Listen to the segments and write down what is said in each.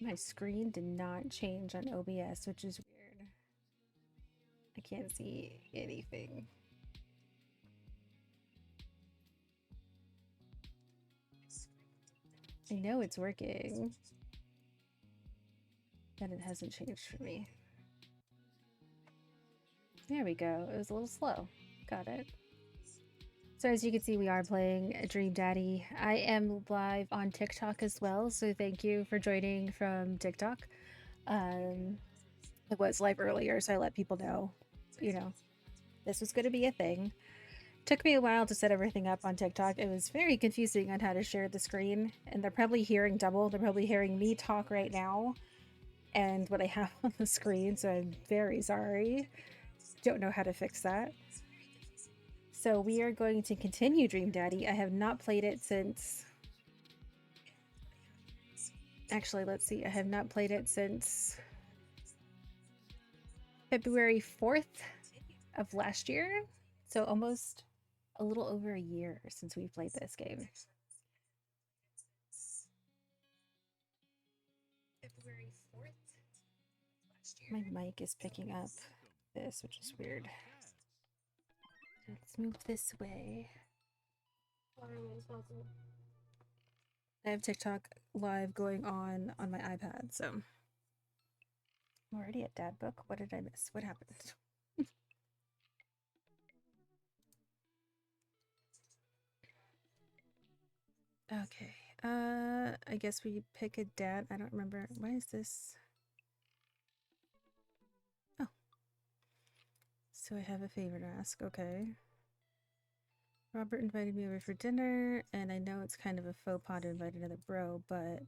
My screen did not change on OBS, which is weird. I can't see anything. I know it's working, but it hasn't changed for me. There we go. It was a little slow. Got it. So as you can see, we are playing Dream Daddy. I am live on TikTok as well, so thank you for joining from TikTok. It was live earlier, so I let people know, you know, this was going to be a thing. Took me a while to set everything up on TikTok. It was very confusing on how to share the screen, and they're probably hearing double. They're probably hearing me talk right now and what I have on the screen, so I'm very sorry. Don't know how to fix that. So we are going to continue Dream Daddy. I have not played it since... Actually, let's see. I have not played it since February 4th of last year. So almost a little over a year since we played this game. My mic is picking up this, which is weird. Let's move this way. I have TikTok live going on my iPad, so I'm already at Dad Book. What did I miss? What happened? Okay. I guess we pick a dad. I don't remember. Why is this? Oh. So I have a favor to ask. Okay. Robert invited me over for dinner, and I know it's kind of a faux pas to invite another bro, but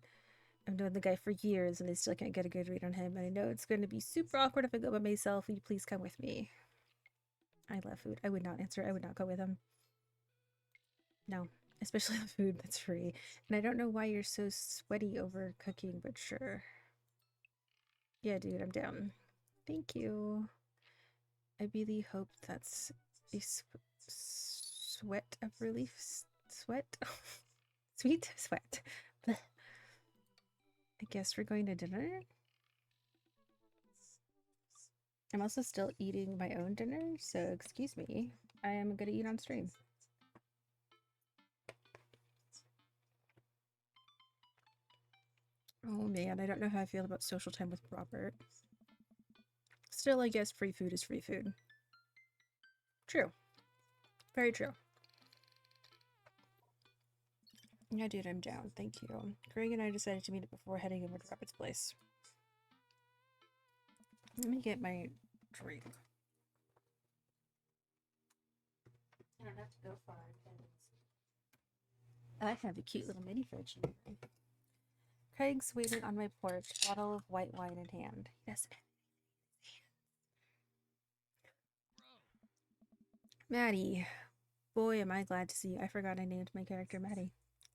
I've known the guy for years and I still can't get a good read on him, and I know it's going to be super awkward if I go by myself. Will you please come with me? I love food. I would not answer. I would not go with him. No. Especially the food that's free. And I don't know why you're so sweaty over cooking, but sure. Yeah, dude, I'm down. Thank you. I really hope that's a sweat of relief. Sweat? Sweet sweat. Blech. I guess we're going to dinner? I'm also still eating my own dinner, so excuse me. I am gonna eat on stream. Oh man, I don't know how I feel about social time with Robert. Still, I guess free food is free food. True. Very true. Yeah, dude, I'm down. Thank you. Greg and I decided to meet up before heading over to Robert's place. Let me get my drink. I don't have to go far. I have a cute little mini fridge. Craig's waiting on my porch, bottle of white wine in hand. Yes. Maddie. Boy, am I glad to see you. I forgot I named my character Maddie.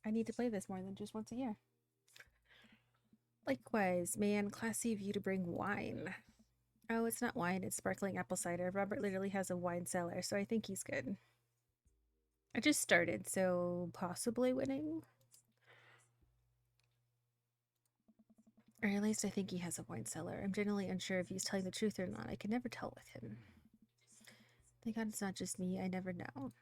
I need to play this more than just once a year. Likewise, man, classy of you to bring wine. Oh, it's not wine, it's sparkling apple cider. Robert literally has a wine cellar, so I think he's good. I just started, so possibly winning. Or at least I think he has a wine cellar. I'm generally unsure if he's telling the truth or not. I can never tell with him. Thank God it's not just me. I never know.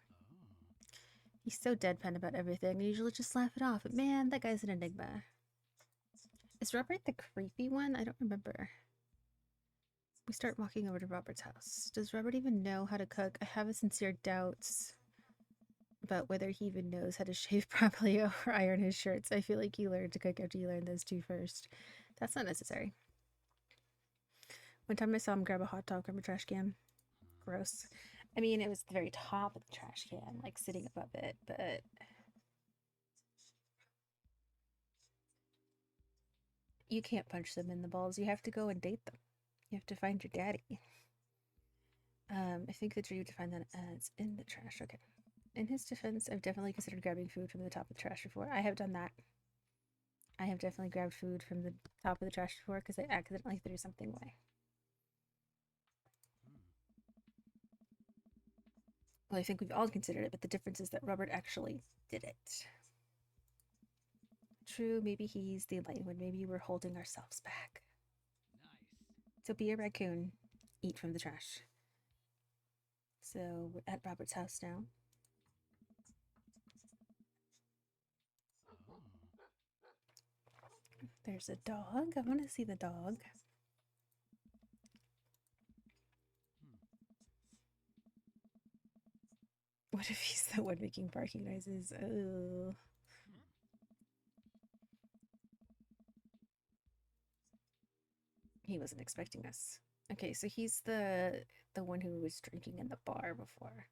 He's so deadpan about everything. I usually just laugh it off. But man, that guy's an enigma. Is Robert the creepy one? I don't remember. We start walking over to Robert's house. Does Robert even know how to cook? I have a sincere doubts about whether he even knows how to shave properly or iron his shirts. I feel like you learned to cook after you learned those two first. That's not necessary. One time I saw him grab a hot dog from a trash can. Gross. I mean, it was the very top of the trash can, like sitting above it, but... You can't punch them in the balls. You have to go and date them. You have to find your daddy. I think that you define that as in the trash. Okay. In his defense, I've definitely considered grabbing food from the top of the trash before. I have done that. I have definitely grabbed food from the top of the trash before because I accidentally threw something away. Well, I think we've all considered it, but the difference is that Robert actually did it. True, maybe he's the enlightened one. Maybe we're holding ourselves back. So be a raccoon. Eat from the trash. So we're at Robert's house now. There's a dog. I want to see the dog. What if he's the one making barking noises? Oh. He wasn't expecting us. Okay, so he's the one who was drinking in the bar before.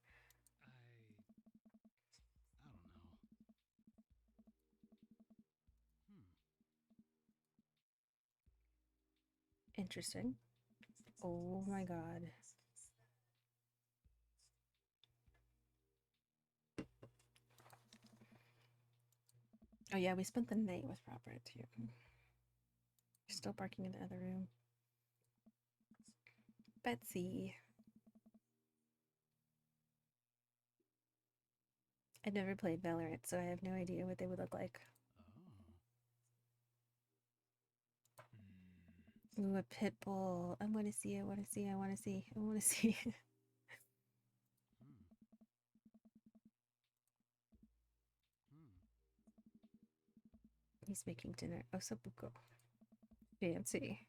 Interesting. Oh my god. Oh yeah, we spent the night with Robert too. Still barking in the other room. Betsy. I've never played Valorant, so I have no idea what they would look like. Ooh, a pit bull. I want to see, I want to see, I want to see, I want to see. He's making dinner. Osabuco. Fancy.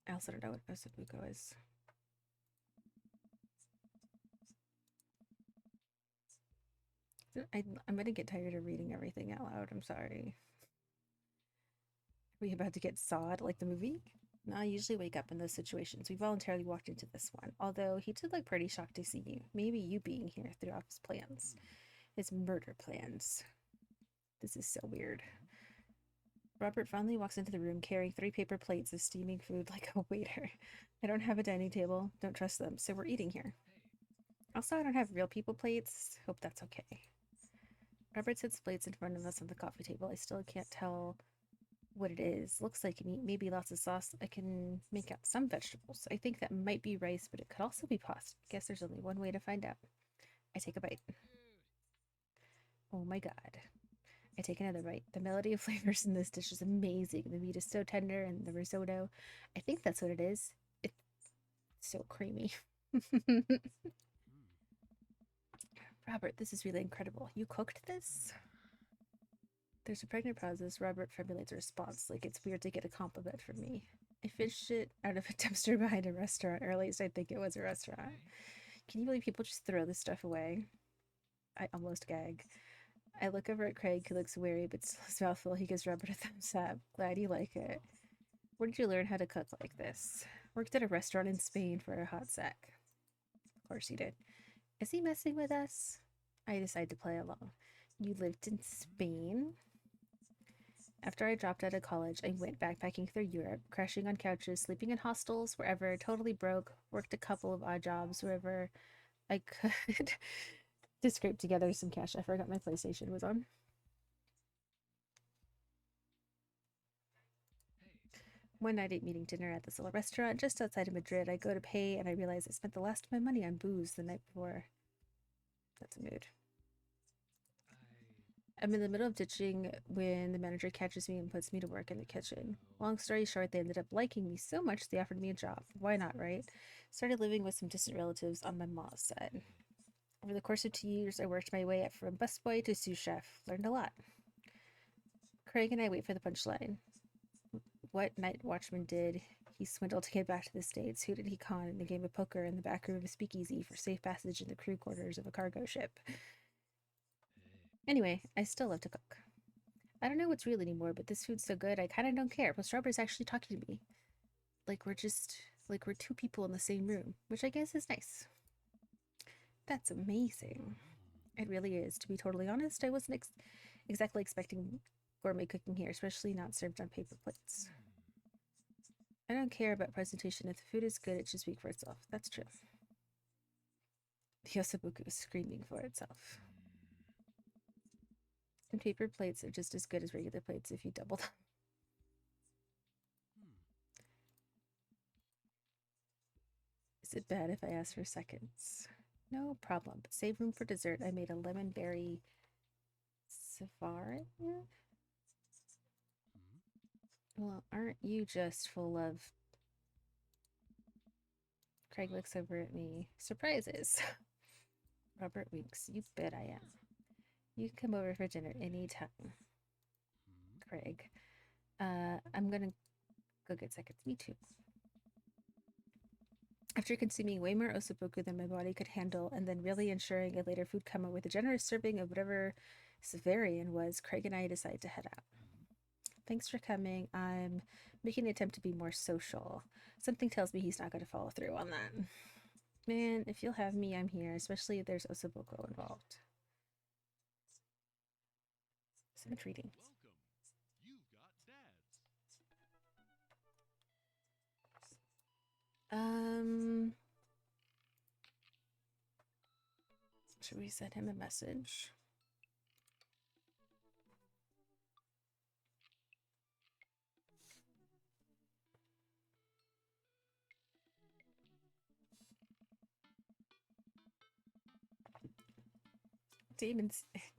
I also don't know what Osabuco is. I'm gonna get tired of reading everything out loud. I'm sorry. Are we about to get sawed like the movie? No, I usually wake up in those situations. We voluntarily walked into this one. Although he did look pretty shocked to see you. Maybe you being here threw off his plans. His murder plans. This is so weird. Robert finally walks into the room carrying 3 paper plates of steaming food like a waiter. I don't have a dining table. Don't trust them, so we're eating here. Also, I don't have real people plates. Hope that's okay. Robert sets plates in front of us on the coffee table. I still can't tell what it is. Looks like meat, maybe lots of sauce. I can make out some vegetables. I think that might be rice, but it could also be pasta. Guess there's only one way to find out. I take a bite. Oh my god. I take another bite. The melody of flavors in this dish is amazing. The meat is so tender and the risotto. I think that's what it is. It's so creamy. Robert, this is really incredible. You cooked this? There's a pregnant pause as Robert formulates a response, like it's weird to get a compliment from me. I fished it out of a dumpster behind a restaurant, or at least I think it was a restaurant. Can you believe people just throw this stuff away? I almost gag. I look over at Craig, who looks wary but still his mouth full. He gives Robert a thumbs up. Glad you like it. Where did you learn how to cook like this? Worked at a restaurant in Spain for a hot sec. Of course he did. Is he messing with us? I decide to play along. You lived in Spain? After I dropped out of college, I went backpacking through Europe, crashing on couches, sleeping in hostels, wherever, totally broke, worked a couple of odd jobs wherever I could to scrape together some cash. I forgot my PlayStation was on. One night I'm eating dinner at this little restaurant just outside of Madrid. I go to pay and I realize I spent the last of my money on booze the night before. That's a mood. I'm in the middle of ditching when the manager catches me and puts me to work in the kitchen. Long story short, they ended up liking me so much they offered me a job. Why not, right? Started living with some distant relatives on my mom's side. Over the course of 2 years, I worked my way up from busboy to sous chef. Learned a lot. Craig and I wait for the punchline. What Night Watchman did he swindle to get back to the States? Who did he con in a game of poker in the back room of a speakeasy for safe passage in the crew quarters of a cargo ship? Anyway, I still love to cook. I don't know what's real anymore, but this food's so good, I kind of don't care. Plus, Robert's actually talking to me. Like we're 2 people in the same room, which I guess is nice. That's amazing. It really is. To be totally honest, I wasn't exactly expecting gourmet cooking here, especially not served on paper plates. I don't care about presentation. If the food is good, it should speak for itself. That's true. The osabuku is screaming for itself. And paper plates are just as good as regular plates if you double them. Is it bad if I ask for seconds? No problem, but save room for dessert. I made a lemon berry safari. Well, aren't you just full of... Craig looks over at me. Surprises. Robert winks. You bet I am. You can come over for dinner anytime. Craig. I'm gonna go get seconds. Me too. After consuming way more osobuco than my body could handle, and then really ensuring a later food coma with a generous serving of whatever Severian was, Craig and I decide to head out. Thanks for coming. I'm making an attempt to be more social. Something tells me he's not going to follow through on that. Man, if you'll have me, I'm here, especially if there's osobuco involved. So much reading. Should we send him a message?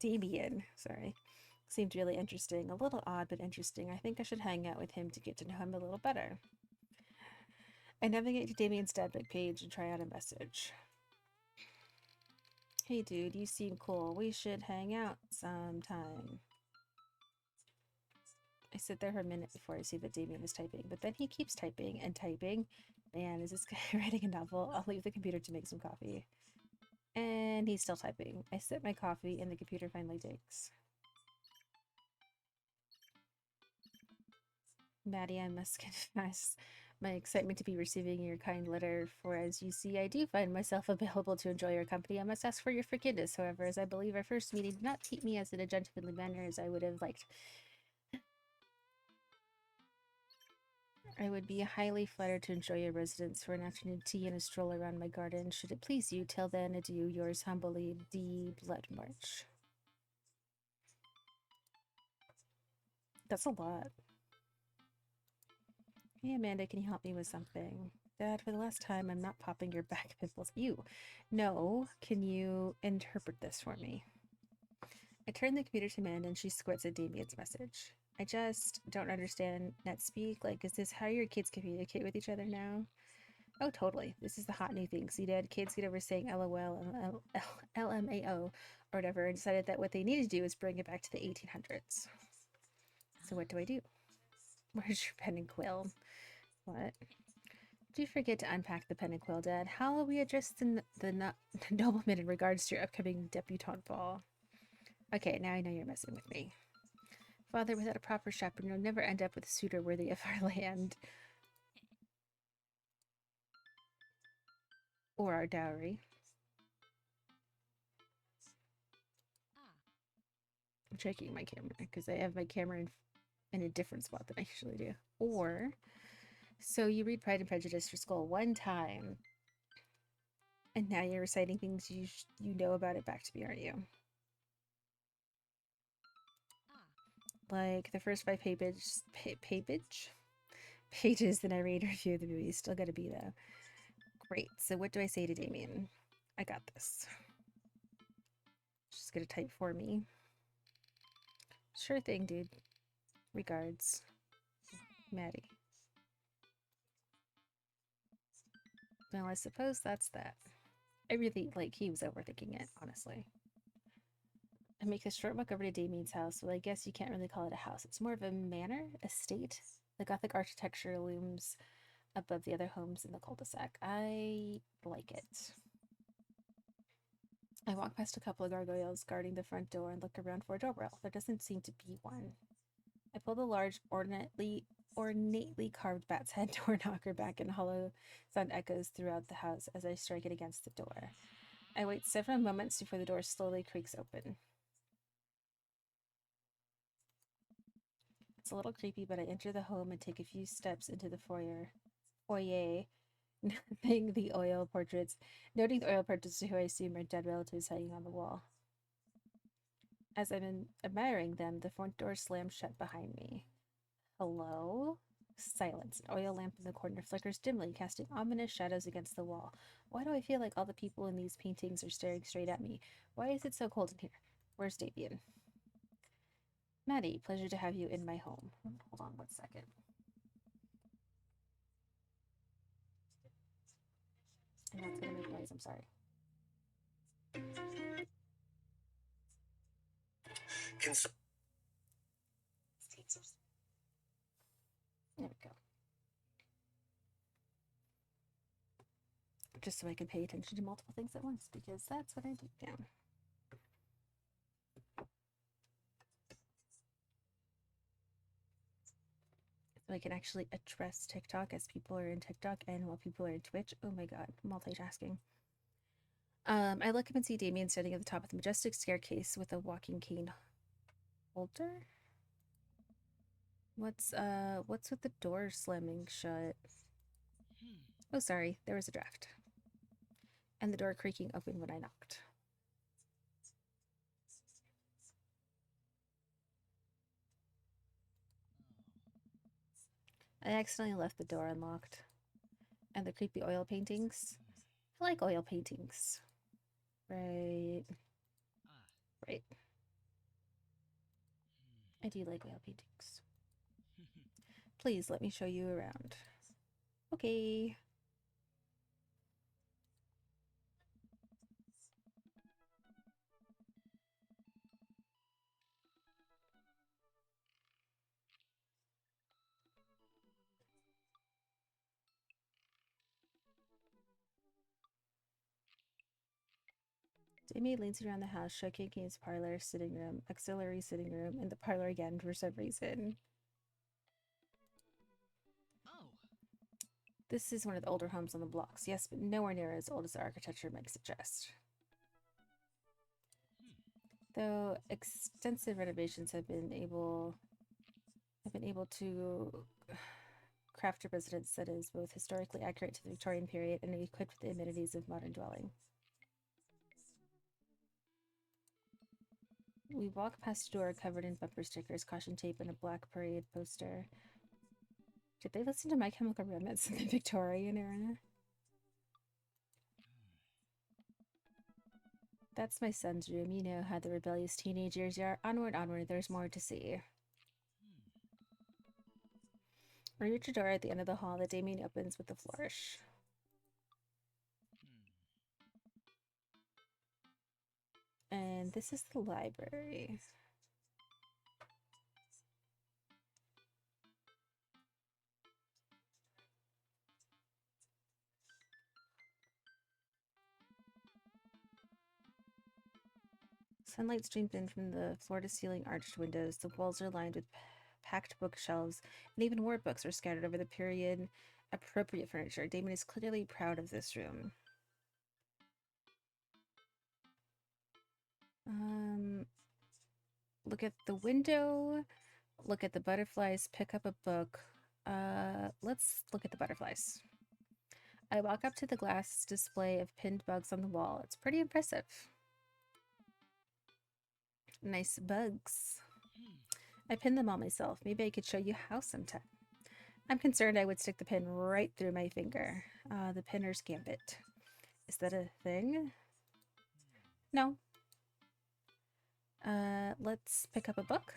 Damien, sorry, seemed really interesting. A little odd, but interesting. I think I should hang out with him to get to know him a little better. I navigate to Damien's Dadbook page and try out a message. Hey dude, you seem cool. We should hang out sometime. I sit there for a minute before I see that Damien is typing, but then he keeps typing and typing. Man, is this guy writing a novel? I'll leave the computer to make some coffee. And he's still typing. I sip my coffee and the computer finally takes. Maddie, I must confess my excitement to be receiving your kind letter, for as you see, I do find myself available to enjoy your company. I must ask for your forgiveness, however, as I believe our first meeting did not treat me as in a gentlemanly manner as I would have liked. I would be highly flattered to enjoy your residence for an afternoon tea and a stroll around my garden. Should it please you, till then, adieu, yours humbly, D. Bloodmarch. That's a lot. Hey, Amanda, can you help me with something? Dad, for the last time, I'm not popping your back pimples. You. No, can you interpret this for me? I turn the computer to Amanda and she squints at Damien's message. I just don't understand NetSpeak. Like, is this how your kids communicate with each other now? Oh, totally. This is the hot new thing. See, Dad, kids get over saying LOL and LMAO or whatever and decided that what they needed to do is bring it back to the 1800s. So what do I do? Where's your pen and quill? What? Do forget to unpack the pen and quill, Dad. How will we address the nobleman in regards to your upcoming debutante ball? Okay, now I know you're messing with me. Father, without a proper chaperone, you'll never end up with a suitor worthy of our land. Or our dowry. I'm checking my camera, because I have my camera in a different spot than I usually do. Or, so you read Pride and Prejudice for school one time, and now you're reciting things you know about it back to me, aren't you? Like the first 5 pages that I read review of the movie. Still gotta be though. Great. So what do I say to Damien? I got this. She's gonna type for me. Sure thing, dude. Regards, Maddie. Well, I suppose that's that. I really, like, he was overthinking it, honestly. I make this short walk over to Damien's house. Well, I guess you can't really call it a house. It's more of a manor, estate. The Gothic architecture looms above the other homes in the cul-de-sac. I like it. I walk past a couple of gargoyles guarding the front door and look around for a doorbell. There doesn't seem to be one. I pull the large, ornately carved bat's head door knocker back, and hollow sound echoes throughout the house as I strike it against the door. I wait several moments before the door slowly creaks open. It's a little creepy, but I enter the home and take a few steps into the foyer, noting the oil portraits who I assume are dead relatives hanging on the wall. As I'm admiring them, the front door slams shut behind me. Hello? Silence. An oil lamp in the corner flickers dimly, casting ominous shadows against the wall. Why do I feel like all the people in these paintings are staring straight at me? Why is it so cold in here? Where's Damien? Maddie, pleasure to have you in my home. Hold on 1 second. And that's gonna make noise, I'm sorry. There we go. Just so I can pay attention to multiple things at once, because that's what I do now. So I can actually address TikTok as people are in TikTok and while people are in Twitch. Oh my god, multitasking. I look up and see Damien standing at the top of the majestic staircase with a walking cane holder. What's with the door slamming shut? Oh, sorry, there was a draft. And the door creaking open when I knocked. I accidentally left the door unlocked. And the creepy oil paintings. I like oil paintings. Right. Right. I do like oil paintings. Please let me show you around. Okay. Jamie leans around the house, showcasing his parlor, sitting room, auxiliary sitting room, and the parlor again for some reason. Oh. This is one of the older homes on the blocks, yes, but nowhere near as old as the architecture might suggest. Though extensive renovations have been able to craft a residence that is both historically accurate to the Victorian period and equipped with the amenities of modern dwelling. We walk past a door covered in bumper stickers, caution tape, and a black parade poster. Did they listen to My Chemical Romance in the Victorian era? That's my son's room. You know how the rebellious teenagers are. Onward, onward, there's more to see. We reach a door at the end of the hall that Damien opens with a flourish. And this is the library. Sunlight streams in from the floor-to-ceiling arched windows. The walls are lined with packed bookshelves, and even more books are scattered over the period-appropriate furniture. Damien is clearly proud of this room. Look at the window, look at the butterflies, pick up a book. Let's look at the butterflies. I walk up to the glass display of pinned bugs on the wall. It's pretty impressive. Nice bugs. I pinned them all myself. Maybe I could show you how sometime. I'm concerned I would stick the pin right through my finger. The pinner's gambit. Is that a thing? No. Let's pick up a book.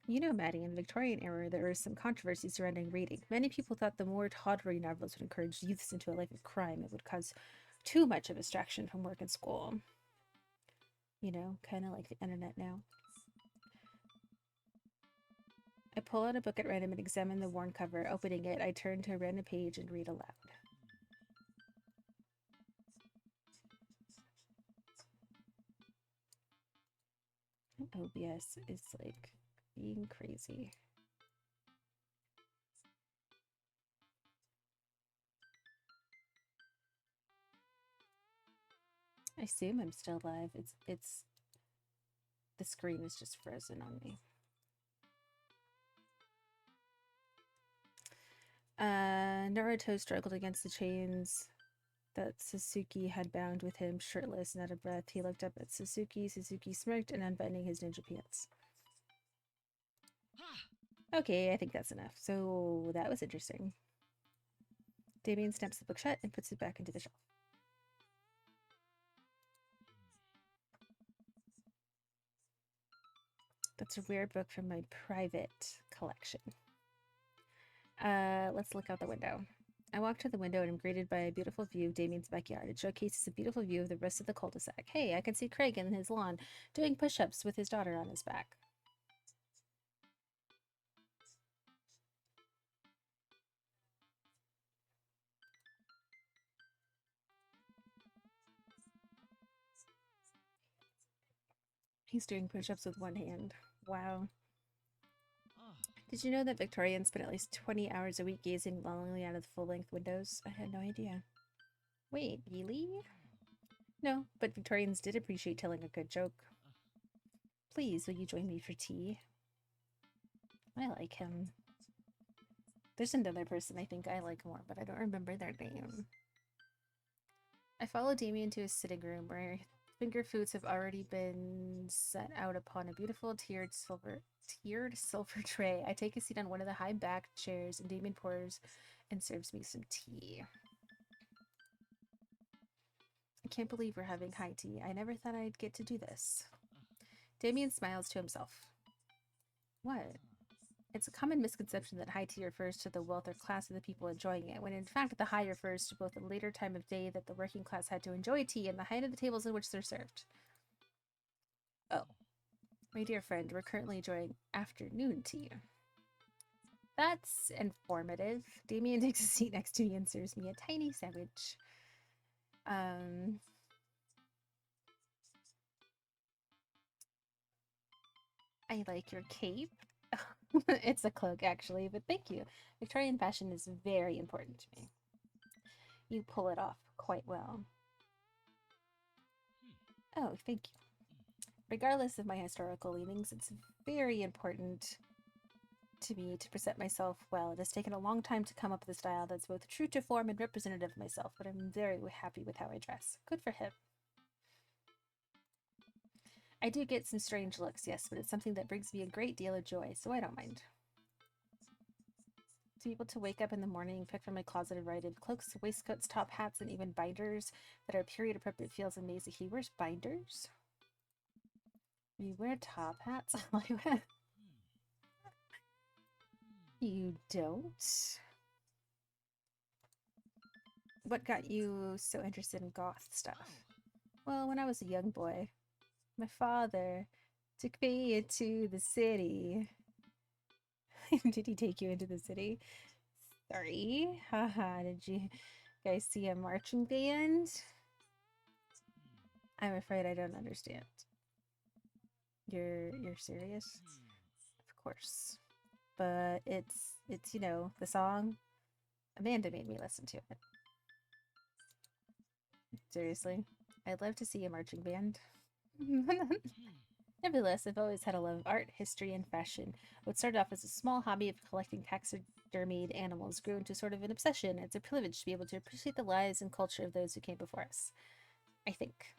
You know, Maddie, in the Victorian era, there was some controversy surrounding reading. Many people thought the more tawdry novels would encourage youths into a life of crime. It would cause too much of a distraction from work and school. You know, kind of like the internet now. I pull out a book at random and examine the worn cover. Opening it, I turn to a random page and read aloud. OBS is like being crazy. I assume I'm still live. It's the screen is just frozen on me. Naruto struggled against the chains that Sasuke had bound with him, shirtless and out of breath. He looked up at Sasuke. Sasuke smirked and unbuttoning his ninja pants. Okay, I think that's enough. So that was interesting. Damien snaps the book shut and puts it back into the shelf. That's a rare book from my private collection. Let's look out the window. I walk to the window and am greeted by a beautiful view of Damien's backyard. It showcases a beautiful view of the rest of the cul-de-sac. Hey, I can see Craig in his lawn doing push-ups with his daughter on his back. He's doing push-ups with one hand. Wow. Did you know that Victorians spend at least 20 hours a week gazing longingly out of the full-length windows? I had no idea. Wait, really? No, but Victorians did appreciate telling a good joke. Please, will you join me for tea? I like him. There's another person I think I like more, but I don't remember their name. I follow Damien to his sitting room where finger foods have already been set out upon a beautiful tiered silver tray. I take a seat on one of the high backed chairs and Damien pours and serves me some tea. I can't believe we're having high tea. I never thought I'd get to do this. Damien smiles to himself. What? It's a common misconception that high tea refers to the wealth or class of the people enjoying it, when in fact the high refers to both a later time of day that the working class had to enjoy tea and the height of the tables in which they're served. Oh. My dear friend, we're currently enjoying afternoon tea. That's informative. Damien takes a seat next to me and serves me a tiny sandwich. I like your cape. It's a cloak, actually, but thank you. Victorian fashion is very important to me. You pull it off quite well. Oh, thank you. Regardless of my historical leanings, it's very important to me to present myself well. It has taken a long time to come up with a style that's both true to form and representative of myself, but I'm very happy with how I dress. Good for him. I do get some strange looks, yes, but it's something that brings me a great deal of joy, so I don't mind. To be able to wake up in the morning, pick from my closet and write in cloaks, waistcoats, top hats, and even binders that are period appropriate feels amazing. He wears binders? You wear top hats? You don't? What got you so interested in goth stuff? Well, when I was a young boy, my father took me into the city. Did he take you into the city? Sorry. Haha, did you guys see a marching band? I'm afraid I don't understand. You're serious? Of course. But it's you know, the song. Amanda made me listen to it. Seriously. I'd love to see a marching band. Nevertheless, I've always had a love of art, history, and fashion. What started off as a small hobby of collecting taxidermied animals grew into sort of an obsession. It's a privilege to be able to appreciate the lives and culture of those who came before us. I think.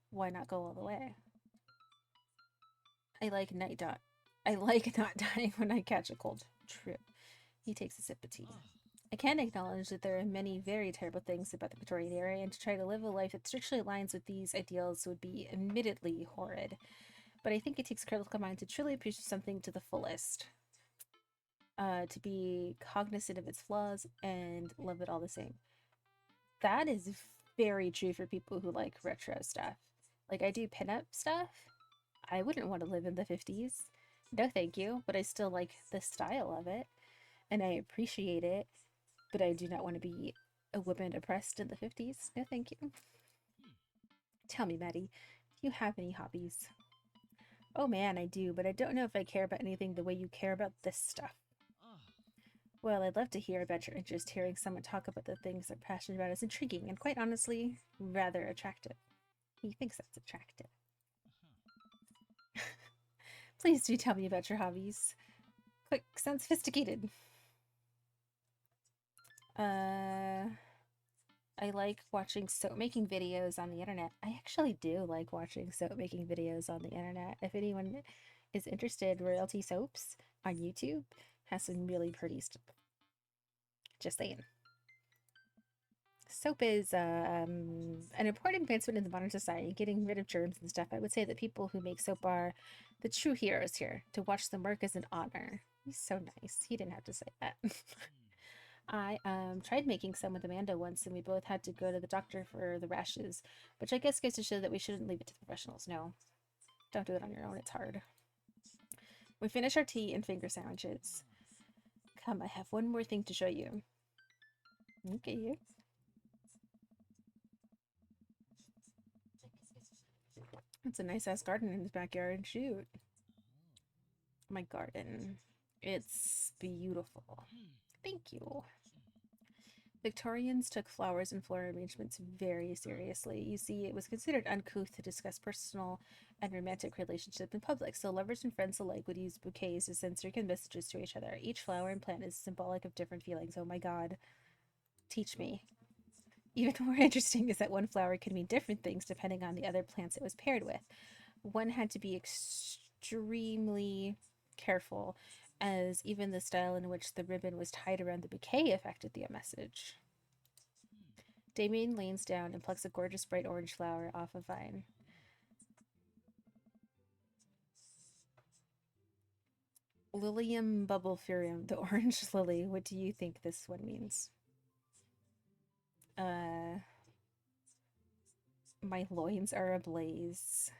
Why not go all the way? I like not dying when I catch a cold. True. He takes a sip of tea. I can acknowledge that there are many very terrible things about the Victorian era, and to try to live a life that strictly aligns with these ideals would be admittedly horrid. But I think it takes critical mind to truly appreciate something to the fullest. To be cognizant of its flaws and love it all the same. That is very true for people who like retro stuff. Like, I do pinup stuff. I wouldn't want to live in the 50s. No, thank you, but I still like the style of it, and I appreciate it, but I do not want to be a woman oppressed in the 50s. No, thank you. Tell me, Maddie, do you have any hobbies? Oh man, I do, but I don't know if I care about anything the way you care about this stuff. Well, I'd love to hear about your interest. Hearing someone talk about the things they're passionate about is intriguing and, quite honestly, rather attractive. He thinks that's attractive. Please do tell me about your hobbies. Quick, sound sophisticated. I like watching soap making videos on the internet. I actually do like watching soap making videos on the internet. If anyone is interested, Royalty Soaps on YouTube has some really pretty stuff. Just saying. Soap is an important advancement in the modern society, getting rid of germs and stuff. I would say that people who make soap are the true heroes here. To watch them work is an honor. He's so nice. He didn't have to say that. I tried making some with Amanda once, and we both had to go to the doctor for the rashes, which I guess goes to show that we shouldn't leave it to the professionals. No, don't do it on your own. It's hard. We finish our tea and finger sandwiches. Come, I have one more thing to show you. Okay. It's a nice ass garden in his backyard. Shoot. My garden. It's beautiful. Thank you. Victorians took flowers and floral arrangements very seriously. You see, it was considered uncouth to discuss personal and romantic relationships in public, so lovers and friends alike would use bouquets to send certain messages to each other. Each flower and plant is symbolic of different feelings. Oh my god. Teach me. Even more interesting is that one flower could mean different things depending on the other plants it was paired with. One had to be extremely careful, as even the style in which the ribbon was tied around the bouquet affected the message. Damien leans down and plucks a gorgeous bright orange flower off a vine. Lilium bubblefurium, the orange lily. What do you think this one means? My loins are ablaze.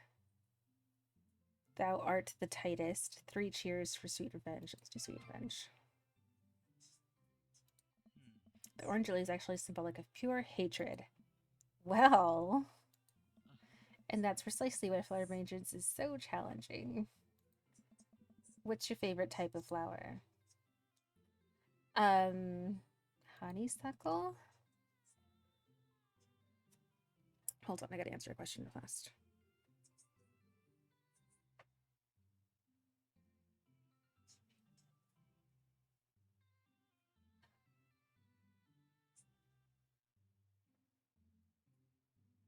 Thou art the tightest. 3 cheers for sweet revenge. Let's do sweet revenge. The orange lily is actually symbolic of pure hatred. Well, and that's precisely why flower arrangements is so challenging. What's your favorite type of flower? Honeysuckle? Hold on, I gotta answer a question fast.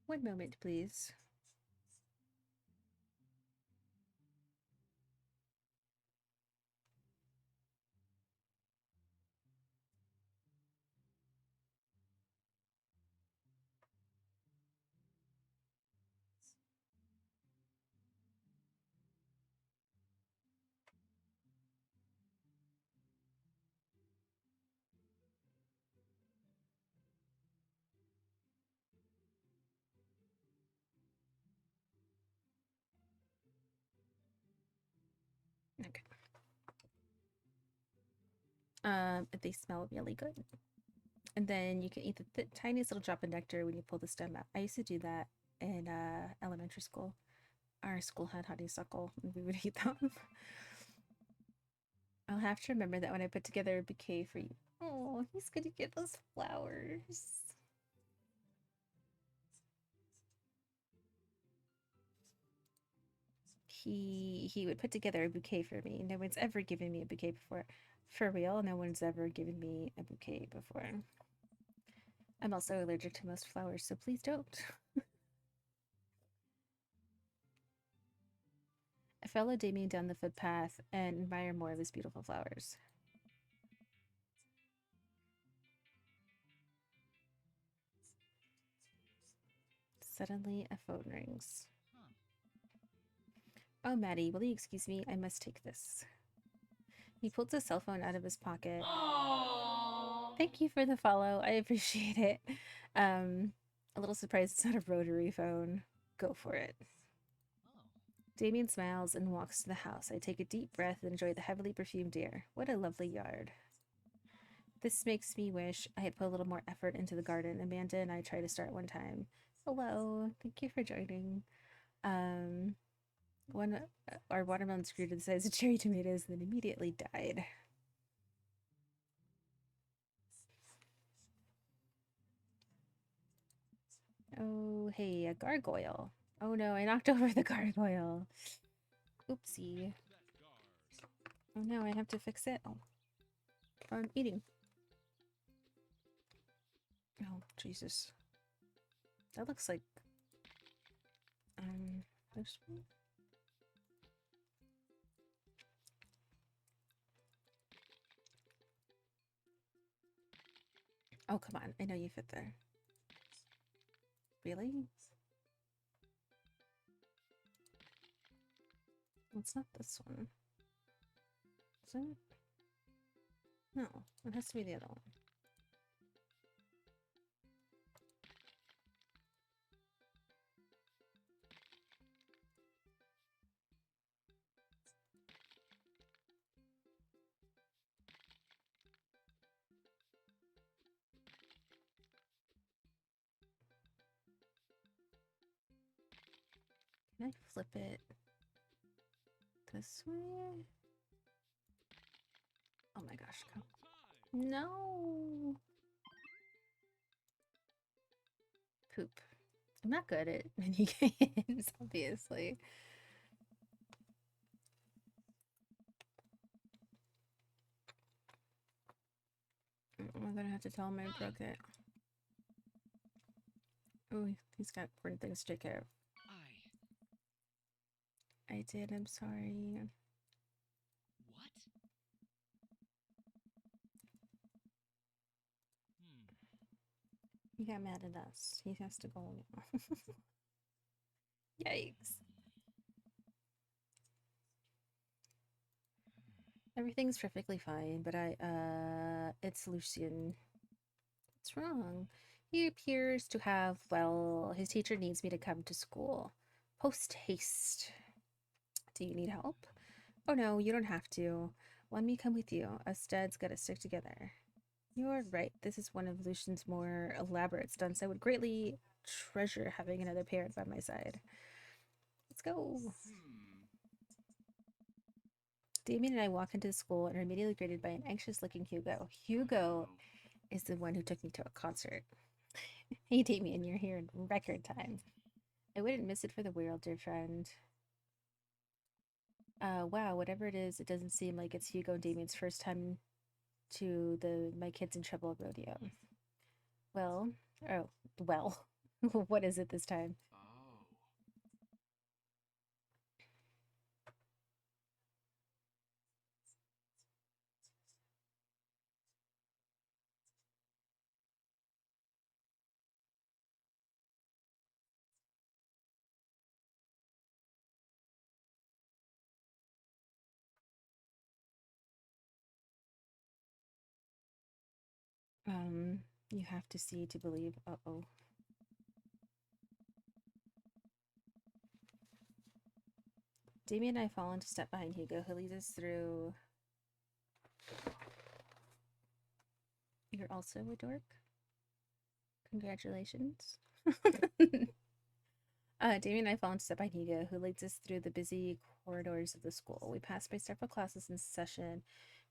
One moment, please. Okay. They smell really good. And then you can eat the tiniest little drop of nectar when you pull the stem out. I used to do that in elementary school. Our school had honeysuckle, and we would eat them. I'll have to remember that when I put together a bouquet for you. Oh, he's gonna get those flowers. He would put together a bouquet for me. No one's ever given me a bouquet before. For real, no one's ever given me a bouquet before. I'm also allergic to most flowers, so please don't. I follow Damien down the footpath and admire more of his beautiful flowers. Suddenly, a phone rings. Oh, Maddie, will you excuse me? I must take this. He pulls his cell phone out of his pocket. Aww. Thank you for the follow. I appreciate it. A little surprised it's not a rotary phone. Go for it. Damien smiles and walks to the house. I take a deep breath and enjoy the heavily perfumed air. What a lovely yard. This makes me wish I had put a little more effort into the garden. Amanda and I tried to start one time. Hello. Thank you for joining. Our watermelons grew to the size of cherry tomatoes and then immediately died. Oh, hey, a gargoyle. Oh no, I knocked over the gargoyle. Oopsie. Oh no, I have to fix it. Oh, I'm eating. Oh, Jesus. That looks like... there's... Oh, come on. I know you fit there. Really? It's not this one. Is it? No, it has to be the other one. Can I flip it this way? Oh my gosh, come. No! Poop. I'm not good at mini games, obviously. I'm gonna have to tell him I broke it. Oh, he's got important things to take care of. I did, I'm sorry. What? He got mad at us. He has to go now. Yikes. Everything's perfectly fine, but it's Lucian. What's wrong? He appears to have, well, his teacher needs me to come to school. Post haste. Do you need help? Oh no, you don't have to. Let me come with you. Us dads gotta stick together. You're right. This is one of Lucian's more elaborate stunts. I would greatly treasure having another parent by my side. Let's go. Damien and I walk into the school and are immediately greeted by an anxious looking Hugo. Hugo is the one who took me to a concert. Hey, Damien, you're here in record time. I wouldn't miss it for the world, dear friend. Wow, whatever it is, it doesn't seem like it's Hugo and Damien's first time to the My Kids in Trouble rodeo. Well, oh, well, what is it this time? Um, you have to see to believe. Uh-oh. Damien and I fall into step behind Hugo, who leads us through. You're also a dork? Congratulations. Damien and I fall into step behind Hugo, who leads us through the busy corridors of the school. We pass by several classes in session,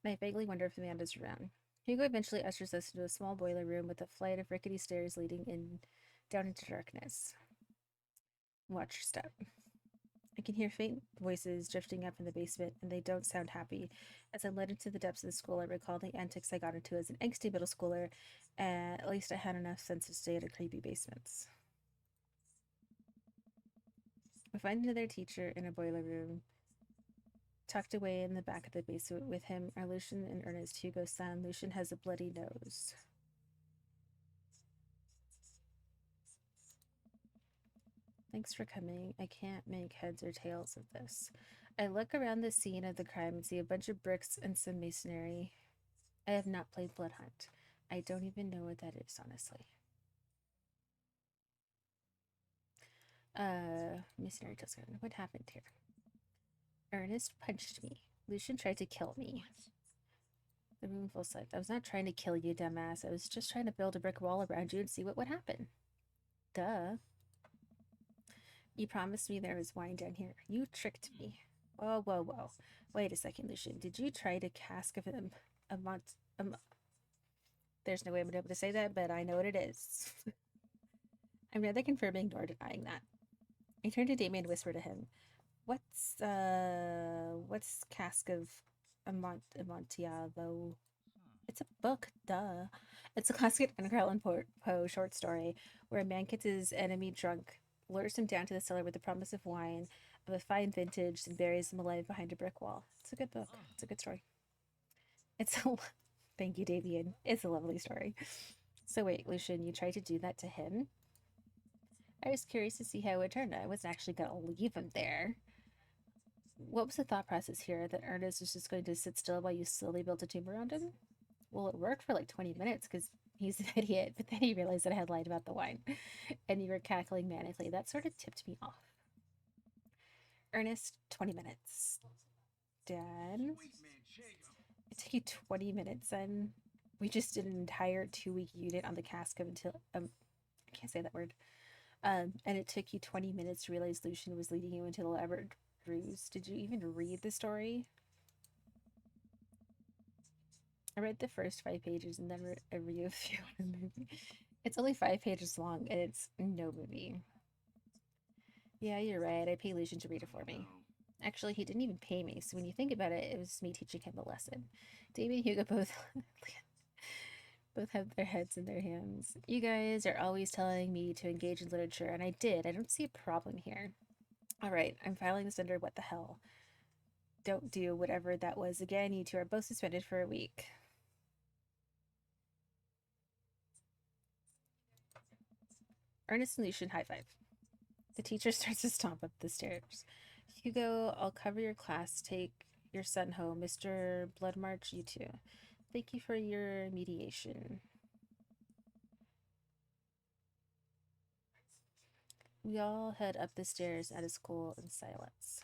and I vaguely wonder if Amanda's around. Hugo eventually ushers us into a small boiler room with a flight of rickety stairs leading in down into darkness. Watch your step. I can hear faint voices drifting up from the basement, and they don't sound happy. As I led into the depths of the school, I recall the antics I got into as an angsty middle schooler, and at least I had enough sense to stay out of creepy basements. We find another teacher in a boiler room, tucked away in the back of the basement. With him are Lucian and Ernest, Hugo's son. Lucian has a bloody nose. Thanks for coming. I can't make heads or tails of this. I look around the scene of the crime and see a bunch of bricks and some masonry. I have not played Blood Hunt. I don't even know what that is, honestly. Masonry Tusker. What happened here? Ernest punched me. Lucian tried to kill me. The room full sight. I was not trying to kill you, dumbass. I was just trying to build a brick wall around you and see what would happen. Duh. You promised me there was wine down here. You tricked me. Whoa, whoa, whoa. Wait a second, Lucian. Did you try to cask of him a month? There's no way I'm able to say that, but I know what it is. I'm neither confirming nor denying that. I turned to Damien and whispered to him, what's cask of Amontillado? It's a book, duh. It's a classic Edgar Allan Poe short story where a man gets his enemy drunk, lures him down to the cellar with the promise of wine of a fine vintage, and buries him alive behind a brick wall. It's a good book. It's a good story. It's a thank you, Davian. It's a lovely story. So wait, Lucian, you tried to do that to him? I was curious to see how it would turn out. I wasn't actually going to leave him there. What was the thought process here? That Ernest was just going to sit still while you slowly built a tomb around him? Well, it worked for like 20 minutes because he's an idiot, but then he realized that I had lied about the wine. And you were cackling manically. That sort of tipped me off. Ernest, 20 minutes. Dad? It took you 20 minutes, son. We just did an entire 2-week unit on the cask of until I can't say that word. And it took you 20 minutes to realize Lucian was leading you into the elaborate ruse. Did you even read the story? I read the first 5 pages and then read a review of the movie. It's only 5 pages long and it's no movie. Yeah, you're right. I paid Lucian to read it for me. Actually, he didn't even pay me, so when you think about it, it was me teaching him a lesson. David and Hugo both both have their heads in their hands. You guys are always telling me to engage in literature, and I did. I don't see a problem here. Alright, I'm filing this under what the hell. Don't do whatever that was again. You two are both suspended for a week. Ernest and Lucian high five. The teacher starts to stomp up the stairs. Hugo, I'll cover your class. Take your son home. Mr. Bloodmarch, you too. Thank you for your mediation. We all head up the stairs out of school in silence.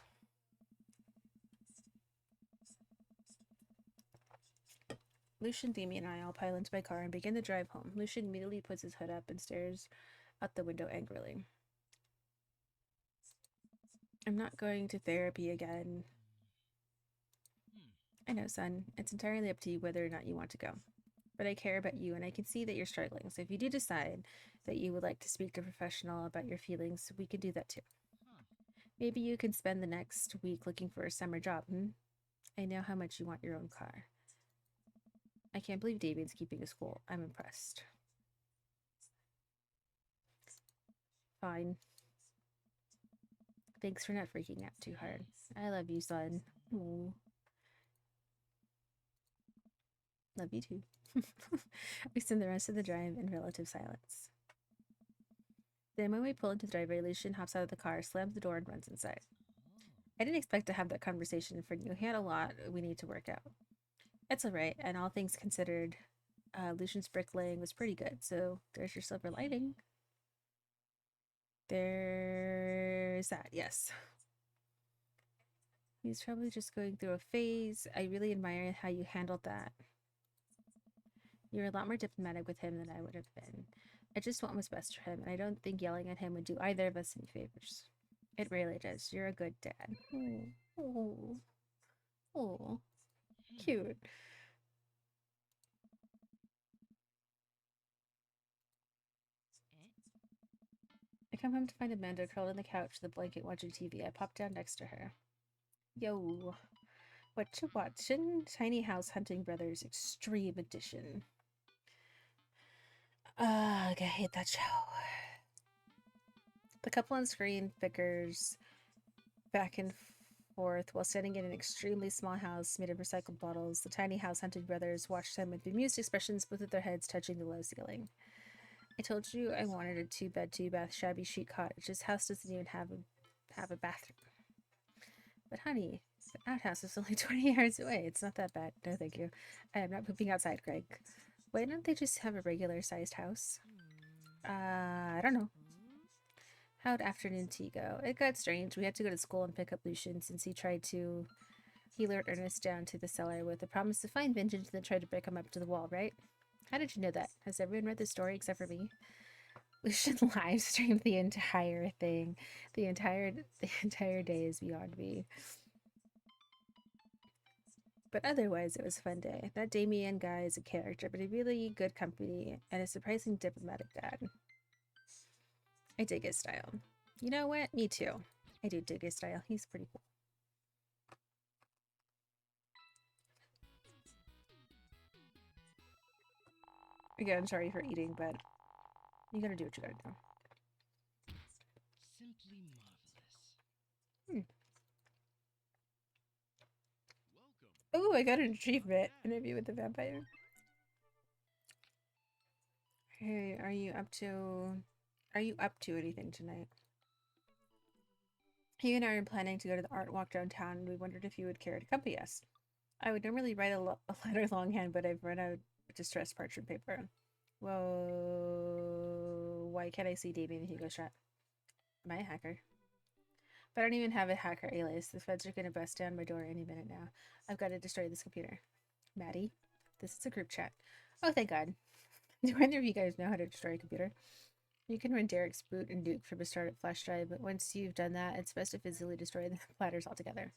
Lucian, Damien, and I all pile into my car and begin the drive home. Lucian immediately puts his hood up and stares out the window angrily. I'm not going to therapy again. I know, son. It's entirely up to you whether or not you want to go. But I care about you and I can see that you're struggling. So if you do decide that you would like to speak to a professional about your feelings, we can do that too. Maybe you can spend the next week looking for a summer job, I know how much you want your own car. I can't believe Damien's keeping a school. I'm impressed. Fine. Thanks for not freaking out too hard. I love you, son. Ooh. Love you too. We spend the rest of the drive in relative silence. Then when we pull into the driveway, Lucian hops out of the car, slams the door, and runs inside. I didn't expect to have that conversation in front of you. He had a lot we need to work out. It's alright, and all things considered, Lucian's bricklaying was pretty good, so there's your silver lining. There's that, yes. He's probably just going through a phase. I really admire how you handled that. You're a lot more diplomatic with him than I would have been. I just want what's best for him, and I don't think yelling at him would do either of us any favors. It really does. You're a good dad. Oh, oh, cute. I come home to find Amanda curled on the couch with a blanket watching TV. I pop down next to her. Yo, what you watching? Tiny House Hunting Brothers Extreme Edition. Ugh, I hate that show. The couple on screen bickers back and forth while standing in an extremely small house made of recycled bottles. The Tiny House Hunting Brothers watched them with bemused expressions, both of their heads touching the low ceiling. I told you I wanted a 2-bed, 2-bath, shabby chic cottage. This house doesn't even have a bathroom. But honey, the outhouse is only 20 yards away. It's not that bad. No, thank you. I am not pooping outside, Greg. Why don't they just have a regular-sized house? I don't know. How'd afternoon tea go? It got strange. We had to go to school and pick up Lucian since he lured Ernest down to the cellar with the promise to find vengeance and then try to break him up to the wall, right? How did you know that? Has everyone read the story except for me? Lucian live streamed the entire thing. The entire day is beyond me. But otherwise, it was a fun day. That Damien guy is a character, but a really good company and a surprising diplomatic dad. I dig his style. You know what? Me too. I do dig his style. He's pretty cool. Again, sorry for eating, but you gotta do what you gotta do. Simply marvelous. Oh, I got an achievement. Interview with the vampire. Hey, are you up to anything tonight? He and I are planning to go to the art walk downtown, and we wondered if you would care to accompany us. I would normally write a letter longhand, but I've run out of distressed parchment paper. Whoa, why can't I see Damien and Hugo shot? Am I a hacker? But I don't even have a hacker alias. The feds are gonna bust down my door any minute now. I've got to destroy this computer. Maddie, this is a group chat. Oh, thank God. Do either of you guys know how to destroy a computer? You can run Derek's boot and nuke from a startup flash drive, but once you've done that, it's best to physically destroy the platters altogether.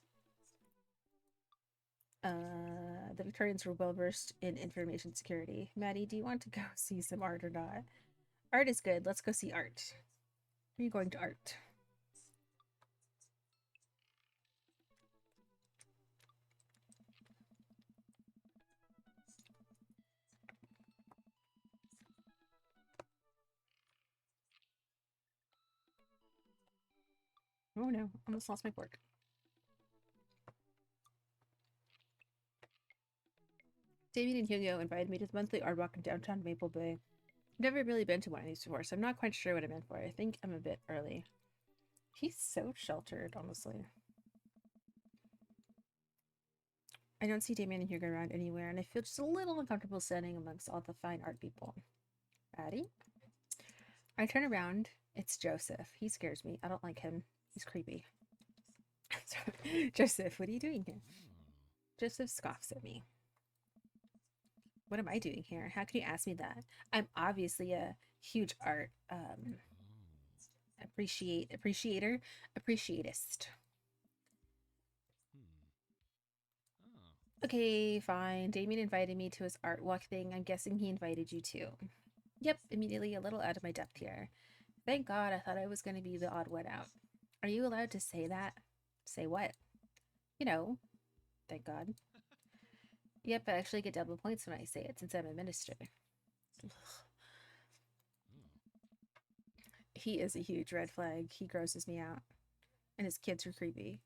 The Victorians were well versed in information security. Maddie, do you want to go see some art or not? Art is good. Let's go see art. Are you going to art? Oh no, almost lost my fork. Damien and Hugo invited me to the monthly art walk in downtown Maple Bay. I've never really been to one of these before, so I'm not quite sure what I'm in for. I think I'm a bit early. He's so sheltered, honestly. I don't see Damien and Hugo around anywhere, and I feel just a little uncomfortable standing amongst all the fine art people. Addie? I turn around. It's Joseph. He scares me. I don't like him. He's creepy. Joseph, what are you doing here? Joseph scoffs at me. What am I doing here? How can you ask me that? I'm obviously a huge art appreciatist. Okay, fine. Damien invited me to his art walk thing. I'm guessing he invited you too. Yep, immediately a little out of my depth here. Thank God, I thought I was going to be the odd one out. Are you allowed to say that? Say what? You know, thank God. Yep, I actually get double points when I say it since I'm a minister. He is a huge red flag. He grosses me out. And his kids are creepy.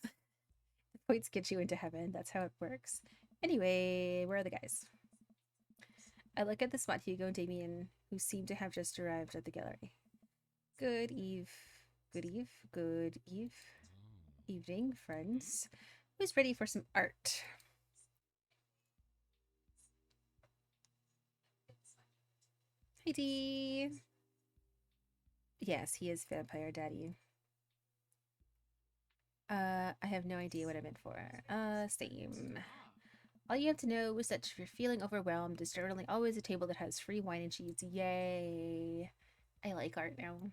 The points get you into heaven. That's how it works. Anyway, where are the guys? I look at the spot Hugo and Damien, who seem to have just arrived at the gallery. Good eve. Good eve. Good eve. Evening, friends. Who's ready for some art? Heidi. Yes, he is Vampire Daddy. I have no idea what I'm in for. Same. All you have to know is that if you're feeling overwhelmed, there's generally always a table that has free wine and cheese. Yay! I like art now.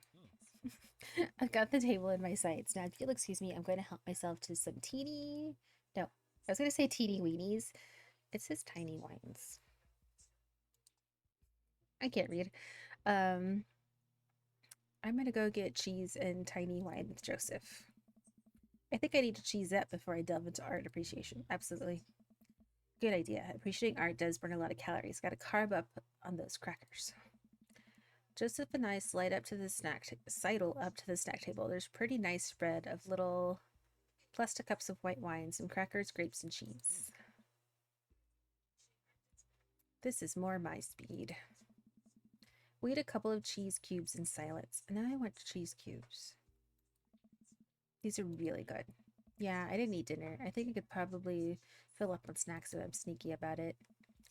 I've got the table in my sights. Now, if you'll excuse me, I'm going to help myself to some teeny... No, I was going to say teeny weenies. It says tiny wines. I can't read. I'm going to go get cheese and tiny wine with Joseph. I think I need to cheese up before I delve into art appreciation. Absolutely. Good idea. Appreciating art does burn a lot of calories. Got to carb up on those crackers. Joseph and I sidle up to the snack table. There's a pretty nice spread of little plastic cups of white wine, some crackers, grapes, and cheese. This is more my speed. We eat a couple of cheese cubes in silence, and then I want cheese cubes. These are really good. Yeah, I didn't eat dinner. I think I could probably fill up on snacks if I'm sneaky about it.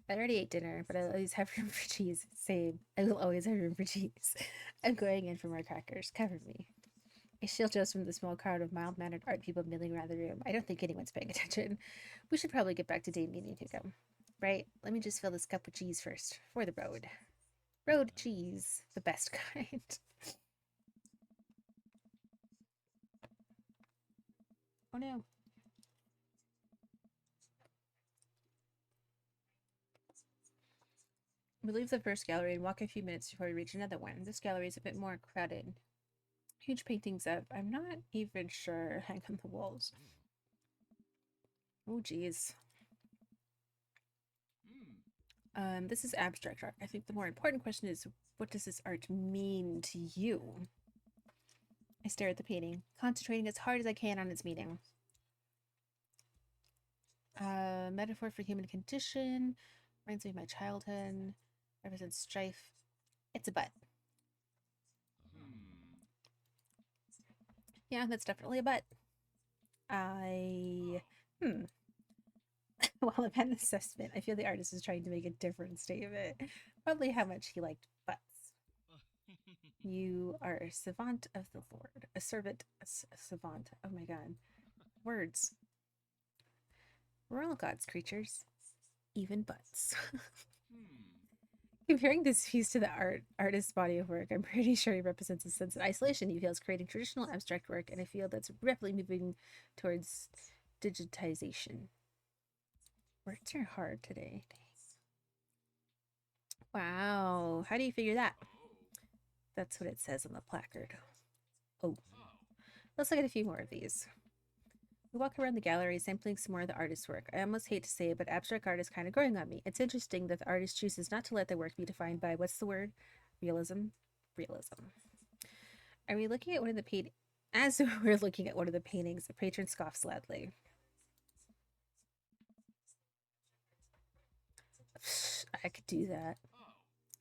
I already ate dinner, but I always have room for cheese. Same. I will always have room for cheese. I'm going in for more crackers. Cover me. I shield Joe from the small crowd of mild-mannered art people milling around the room. I don't think anyone's paying attention. We should probably get back to Damien and Hugo. Right? Let me just fill this cup with cheese first. For the road. Road cheese. The best kind. Oh no. We leave the first gallery and walk a few minutes before we reach another one. This gallery is a bit more crowded. Huge paintings up. I'm not even sure hang on the walls. Oh geez. This is abstract art. I think the more important question is, what does this art mean to you? I stare at the painting, concentrating as hard as I can on its meaning. Metaphor for human condition, reminds me of my childhood, represents strife It's a butt. Yeah, that's definitely a butt. Hmm. While I've had an assessment, I feel the artist is trying to make a different statement. Probably how much he liked butts. You are a savant of the Lord. A servant, a savant. Oh my god. Words. We're all God's creatures. Even butts. Comparing this piece to the artist's body of work, I'm pretty sure he represents a sense of isolation he feels creating traditional abstract work in a field that's rapidly moving towards digitization. Words are hard today. Wow. How do you figure that? That's what it says on the placard. Oh. Let's look at a few more of these. We walk around the gallery sampling some more of the artist's work. I almost hate to say it, but abstract art is kind of growing on me. It's interesting that the artist chooses not to let their work be defined by, what's the word? Realism? Realism. Are we looking at one of the paint? As we're looking at one of the paintings, a patron scoffs loudly. I could do that.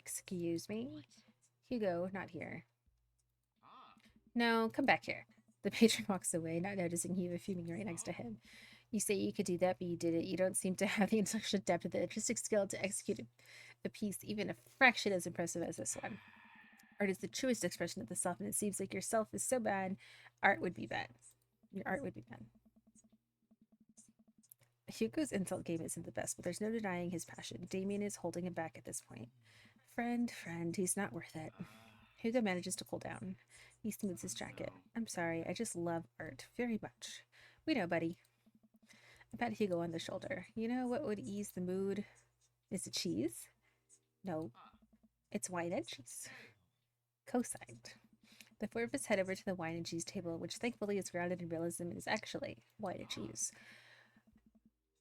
Excuse me? Hugo, not here. No, come back here. The patron walks away, not noticing Hugo fuming right next to him. You say you could do that, but you did it. You don't seem to have the intellectual depth or the artistic skill to execute a piece even a fraction as impressive as this one. Art is the truest expression of the self, and it seems like yourself is so bad, art would be bad. Your art would be bad. Hugo's insult game isn't the best, but there's no denying his passion. Damien is holding him back at this point. Friend, he's not worth it. Hugo manages to cool down. He smooths his jacket. I'm sorry, I just love art very much. We know, buddy. I pat Hugo on the shoulder. You know what would ease the mood? Is it cheese? No, it's wine and cheese. Co-signed. The four of us head over to the wine and cheese table, which thankfully is grounded in realism and is actually wine and cheese.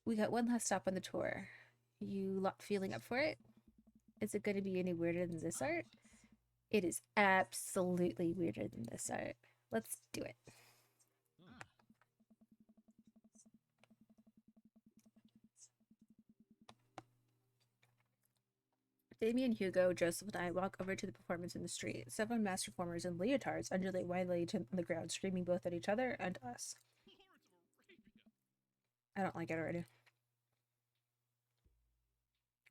We got one last stop on the tour. You lot feeling up for it? Is it going to be any weirder than this art? It is absolutely weirder than this art. Let's do it. Damien, Hugo, Joseph, and I walk over to the performance in the street. Several masked performers in leotards undulate widely on the ground, screaming both at each other and us. I don't like it already.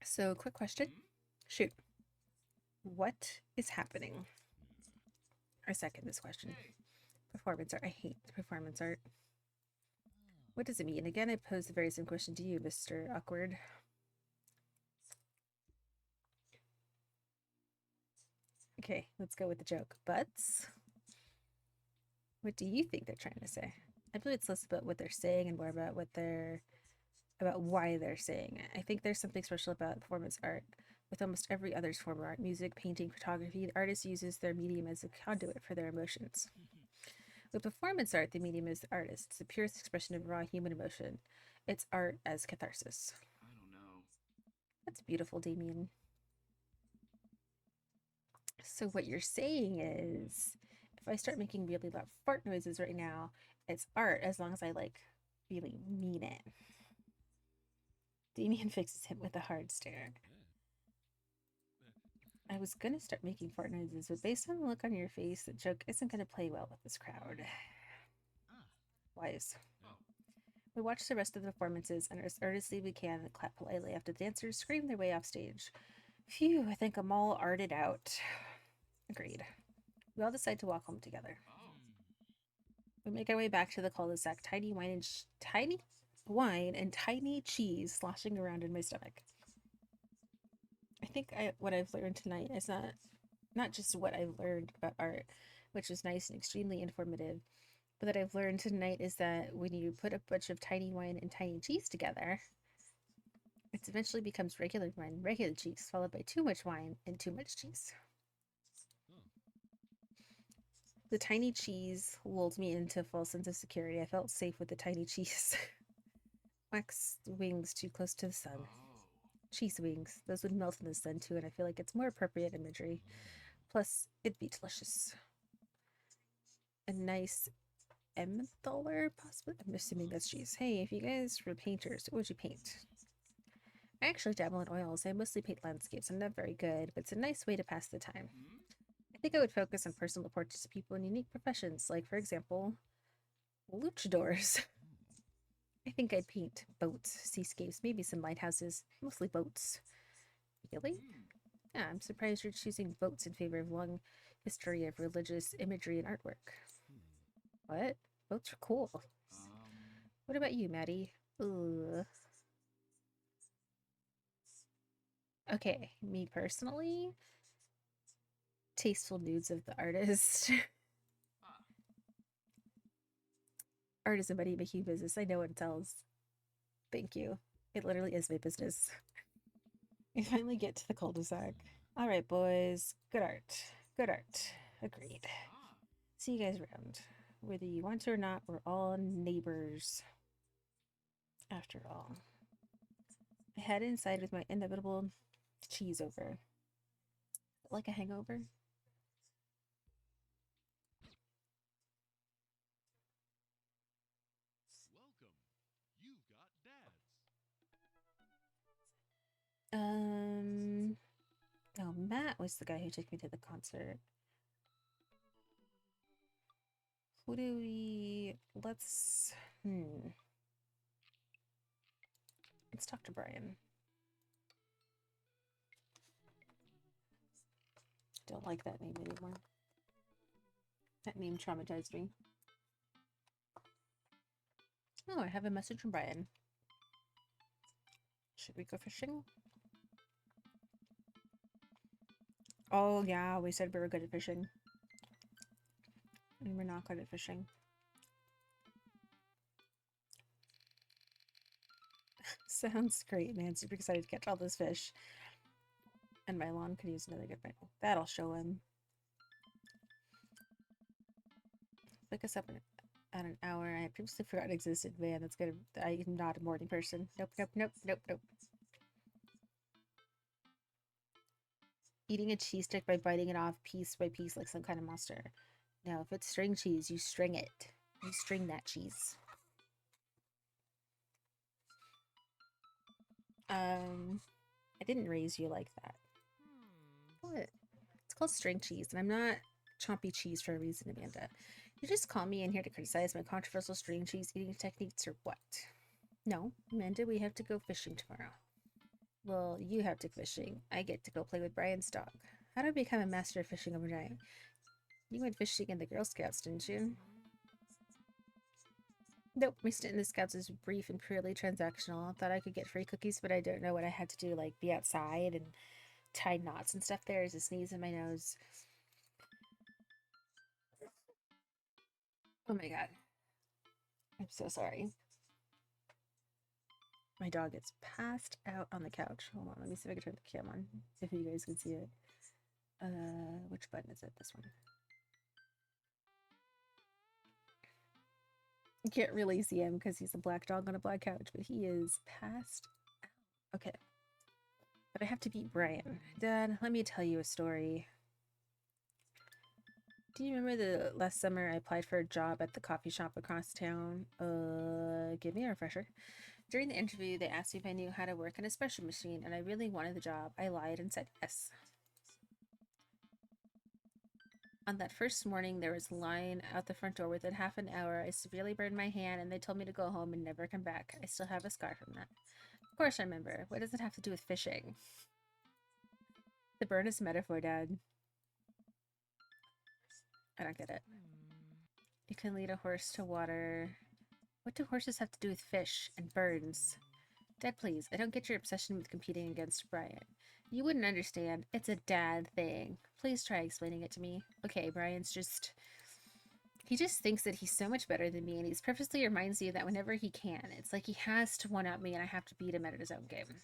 So, quick question. Shoot. What is happening? I second this question. Performance art. I hate performance art. What does it mean? Again, I pose the very same question to you, Mr. Awkward. Okay, let's go with the joke. Butts? What do you think they're trying to say? I believe it's less about what they're saying and more about why they're saying it. I think there's something special about performance art. With almost every other form of art, music, painting, photography, the artist uses their medium as a conduit for their emotions. With performance art, the medium is the artist. It's the purest expression of raw human emotion. It's art as catharsis. I don't know. That's beautiful, Damien. So what you're saying is, if I start making really loud fart noises right now, it's art as long as I really mean it. Damien fixes him with a hard stare. I was gonna start making fart noises, but based on the look on your face, the joke isn't gonna play well with this crowd. Wise. We watch the rest of the performances and as earnestly we can clap politely after the dancers scream their way off stage. Phew, I think I'm all arted out. Agreed. We all decide to walk home together. We make our way back to the cul-de-sac, tiny wine and tiny cheese sloshing around in my stomach. I think what I've learned tonight is not just what I've learned about art, which was nice and extremely informative, but that I've learned tonight is that when you put a bunch of tiny wine and tiny cheese together, it eventually becomes regular wine, regular cheese, followed by too much wine and too much cheese. The tiny cheese lulled me into a false sense of security. I felt safe with the tiny cheese. Wax wings too close to the sun. Cheese wings. Those would melt in the sun too, and I feel like it's more appropriate imagery. Plus, it'd be delicious. A nice Emmentaler, possibly? I'm assuming that's cheese. Hey, if you guys were painters, what would you paint? I actually dabble in oils. I mostly paint landscapes. I'm not very good, but it's a nice way to pass the time. I think I would focus on personal portraits of people in unique professions, like, for example, luchadors. I think I'd paint boats, seascapes, maybe some lighthouses, mostly boats. Really? Yeah, I'm surprised you're choosing boats in favor of long history of religious imagery and artwork. What? Boats are cool. What about you, Maddie? Ugh. Okay, me personally, tasteful nudes of the artist. Art is a money making business. I know what it tells. Thank you. It literally is my business. We finally get to the cul-de-sac. All right, boys. Good art. Good art. Agreed. See you guys around. Whether you want to or not, we're all neighbors. After all. I head inside with my inevitable cheese over. Like a hangover? Welcome. You've got dads. Oh, Matt was the guy who took me to the concert. Who do we... Let's talk to Brian. Don't like that name anymore. That name traumatized me. Oh, I have a message from Brian. Should we go fishing? Oh, yeah, we said we were good at fishing. And we're not good at fishing. Sounds great, man. Super excited to catch all those fish. And my lawn could use another good bite. That'll show him. Pick us up at an hour. I previously forgot it existed. Man, that's gonna... I am not a morning person. Nope, nope, nope, nope, nope. Eating a cheese stick by biting it off piece by piece like some kind of monster. No, if it's string cheese, you string it. You string that cheese. I didn't raise you like that. What? It's called string cheese, and I'm not chompy cheese for a reason, Amanda. You just call me in here to criticize my controversial string cheese eating techniques or what? No, Amanda, we have to go fishing tomorrow. Well, you have to go fishing. I get to go play with Brian's dog. How do I become a master of fishing overnight? You went fishing in the Girl Scouts, didn't you? Nope, my stint in the Scouts is brief and purely transactional. I thought I could get free cookies, but I don't know what I had to do, like be outside and tie knots and stuff. There's a sneeze in my nose. Oh my god. I'm so sorry. My dog is passed out on the couch. Hold on, let me see if I can turn the cam on, if you guys can see it. Which button is it? This one. You can't really see him because he's a black dog on a black couch, but he is passed out. Okay. But I have to beat Brian. Dad, let me tell you a story. Do you remember the last summer I applied for a job at the coffee shop across town? Give me a refresher. During the interview, they asked me if I knew how to work an espresso machine, and I really wanted the job. I lied and said yes. On that first morning, there was a line out the front door. Within half an hour, I severely burned my hand, and they told me to go home and never come back. I still have a scar from that. Of course I remember. What does it have to do with fishing? The burn is a metaphor, Dad. I don't get it. You can lead a horse to water. What do horses have to do with fish and burns? Dad, please, I don't get your obsession with competing against Brian. You wouldn't understand. It's a dad thing. Please try explaining it to me. Okay, Brian's just... He just thinks that he's so much better than me, and he purposely reminds you that whenever he can. It's like he has to one-up me, and I have to beat him at his own game.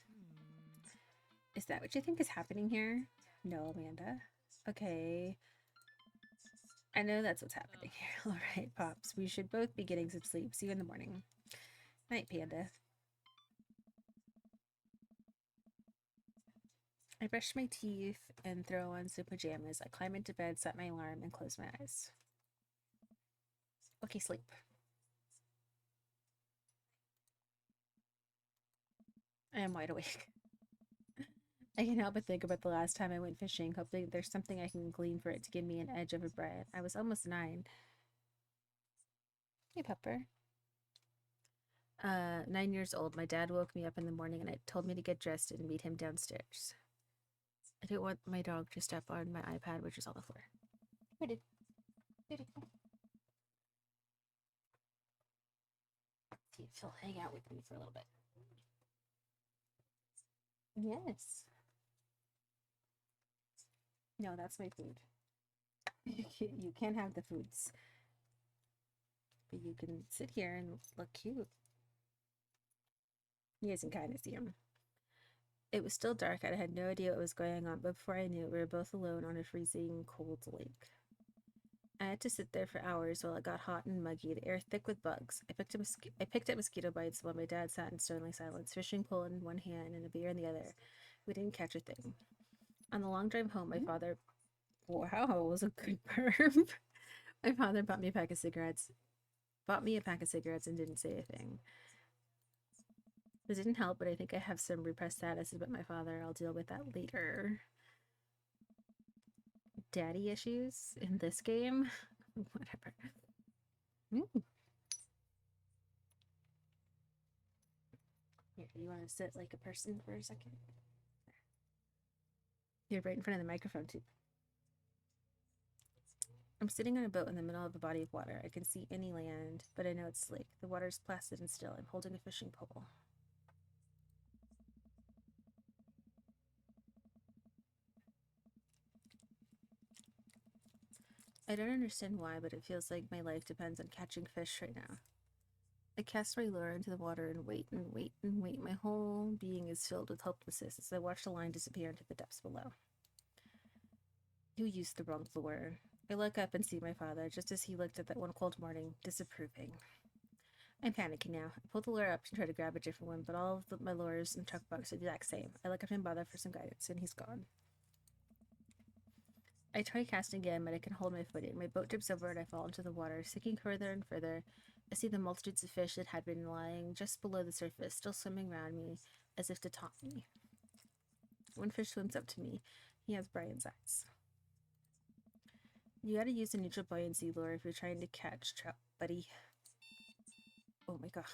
Is that what you think is happening here? No, Amanda. Okay. I know that's what's happening here. Alright, Pops. We should both be getting some sleep. See you in the morning. Night, Panda. I brush my teeth and throw on some pajamas. I climb into bed, set my alarm, and close my eyes. Okay, sleep. I am wide awake. I can't help but think about the last time I went fishing, hoping there's something I can glean for it to give me an edge over Brian. I was almost 9. Hey, Pepper. 9 years old. My dad woke me up in the morning and told me to get dressed and meet him downstairs. I didn't want my dog to step on my iPad, which is on the floor. Where did it go? See if he'll hang out with me for a little bit. Yes. No, that's my food. You can't have the foods. But you can sit here and look cute. You guys can kind of see him. It was still dark and I had no idea what was going on, but before I knew it, we were both alone on a freezing cold lake. I had to sit there for hours while it got hot and muggy, the air thick with bugs. I picked up mosquito bites while my dad sat in stony silence, fishing pole in one hand and a beer in the other. We didn't catch a thing. On the long drive home, my father... Wow, it was a good burp. My father bought me a pack of cigarettes. And didn't say a thing. This didn't help, but I think I have some repressed sadness about my father. I'll deal with that later. Daddy issues in this game? Whatever. Here, you want to sit like a person for a second? You're right in front of the microphone, too. I'm sitting on a boat in the middle of a body of water. I can see any land, but I know it's slick. The water's placid and still. I'm holding a fishing pole. I don't understand why, but it feels like my life depends on catching fish right now. I cast my lure into the water and wait and wait and wait. My whole being is filled with hopelessness as I watch the line disappear into the depths below. You used the wrong lure. I look up and see my father, just as he looked at that one cold morning, disapproving. I'm panicking now. I pull the lure up to try to grab a different one, but all of my lures and chuck bugs are the exact same. I look up and bother for some guidance, and he's gone. I try casting again, but I can hold my footing. My boat tips over and I fall into the water, sinking further and further. I see the multitudes of fish that had been lying just below the surface, still swimming around me, as if to taunt me. One fish swims up to me. He has Brian's eyes. You gotta use a neutral buoyancy lure if you're trying to catch trout, buddy. Oh my god.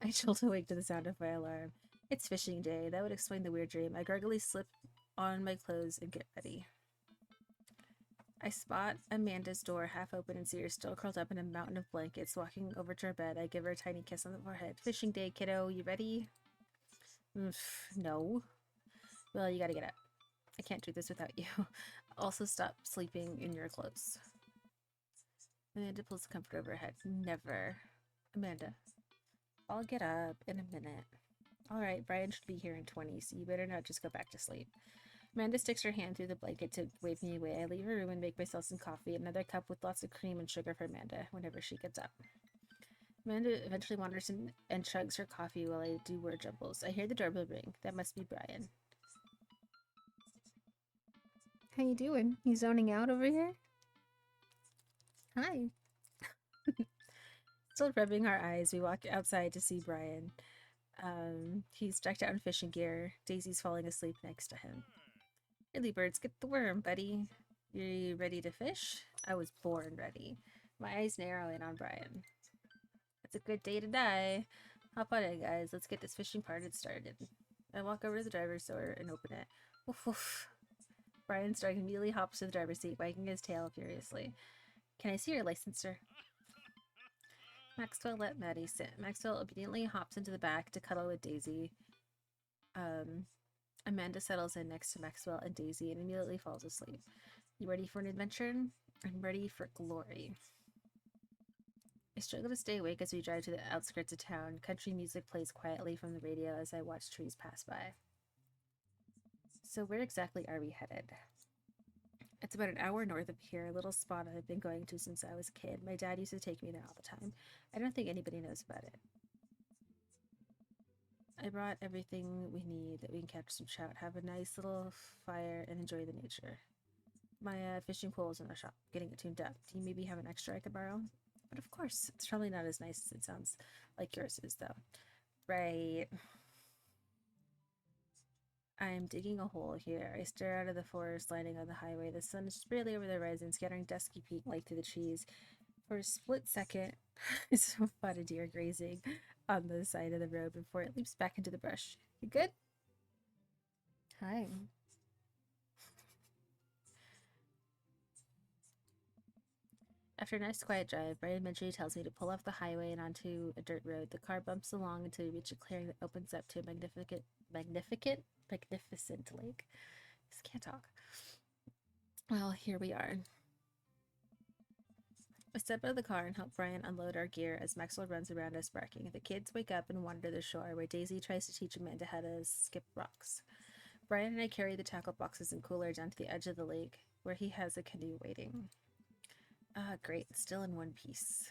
I jolt awake to the sound of my alarm. It's fishing day. That would explain the weird dream. I gargly slip on my clothes and get ready. I spot Amanda's door half open and see her still curled up in a mountain of blankets. Walking over to her bed, I give her a tiny kiss on the forehead. Fishing day, kiddo. You ready? No. Well, you gotta get up. I can't do this without you. Also, stop sleeping in your clothes. Amanda pulls the comforter over her head. Never. Amanda. I'll get up in a minute. Alright, Brian should be here in 20, so you better not just go back to sleep. Amanda sticks her hand through the blanket to wave me away. I leave her room and make myself some coffee, another cup with lots of cream and sugar for Amanda whenever she gets up. Amanda eventually wanders in and chugs her coffee while I do word jumbles. I hear the doorbell ring. That must be Brian. How you doing? You zoning out over here? Hi. Still rubbing our eyes, we walk outside to see Brian. He's decked out in fishing gear. Daisy's falling asleep next to him. Early birds get the worm, buddy. You ready to fish? I was born ready. My eyes narrow in on Brian. It's a good day to die. Hop on it, guys. Let's get this fishing party started. I walk over to the driver's door and open it. Woof woof. Brian Stark immediately hops to the driver's seat, wagging his tail furiously. Can I see your license, sir? Maxwell let Maddie sit. Maxwell obediently hops into the back to cuddle with Daisy. Amanda settles in next to Maxwell and Daisy and immediately falls asleep. You ready for an adventure? I'm ready for glory. I struggle to stay awake as we drive to the outskirts of town. Country music plays quietly from the radio as I watch trees pass by. So where exactly are we headed? It's about an hour north of here, a little spot I've been going to since I was a kid. My dad used to take me there all the time. I don't think anybody knows about it. I brought everything we need that we can catch some trout, have a nice little fire, and enjoy the nature. My fishing pole is in the shop, getting it tuned up. Do you maybe have an extra I could borrow? But of course, it's probably not as nice as it sounds like yours is, though. Right. I'm digging a hole here. I stare out of the forest lining on the highway. The sun is just barely over the horizon, scattering dusky pink light through the trees. For a split second, I spot a deer grazing on the side of the road before it leaps back into the brush. You good? Hi. After a nice quiet drive, Brian eventually tells me to pull off the highway and onto a dirt road. The car bumps along until we reach a clearing that opens up to a magnificent lake. Just can't talk. Well, here we are. I step out of the car and help Brian unload our gear as Maxwell runs around us barking. The kids wake up and wander to the shore, where Daisy tries to teach Amanda how to skip rocks. Brian and I carry the tackle boxes and cooler down to the edge of the lake, where he has a canoe waiting. Ah, great. Still in one piece.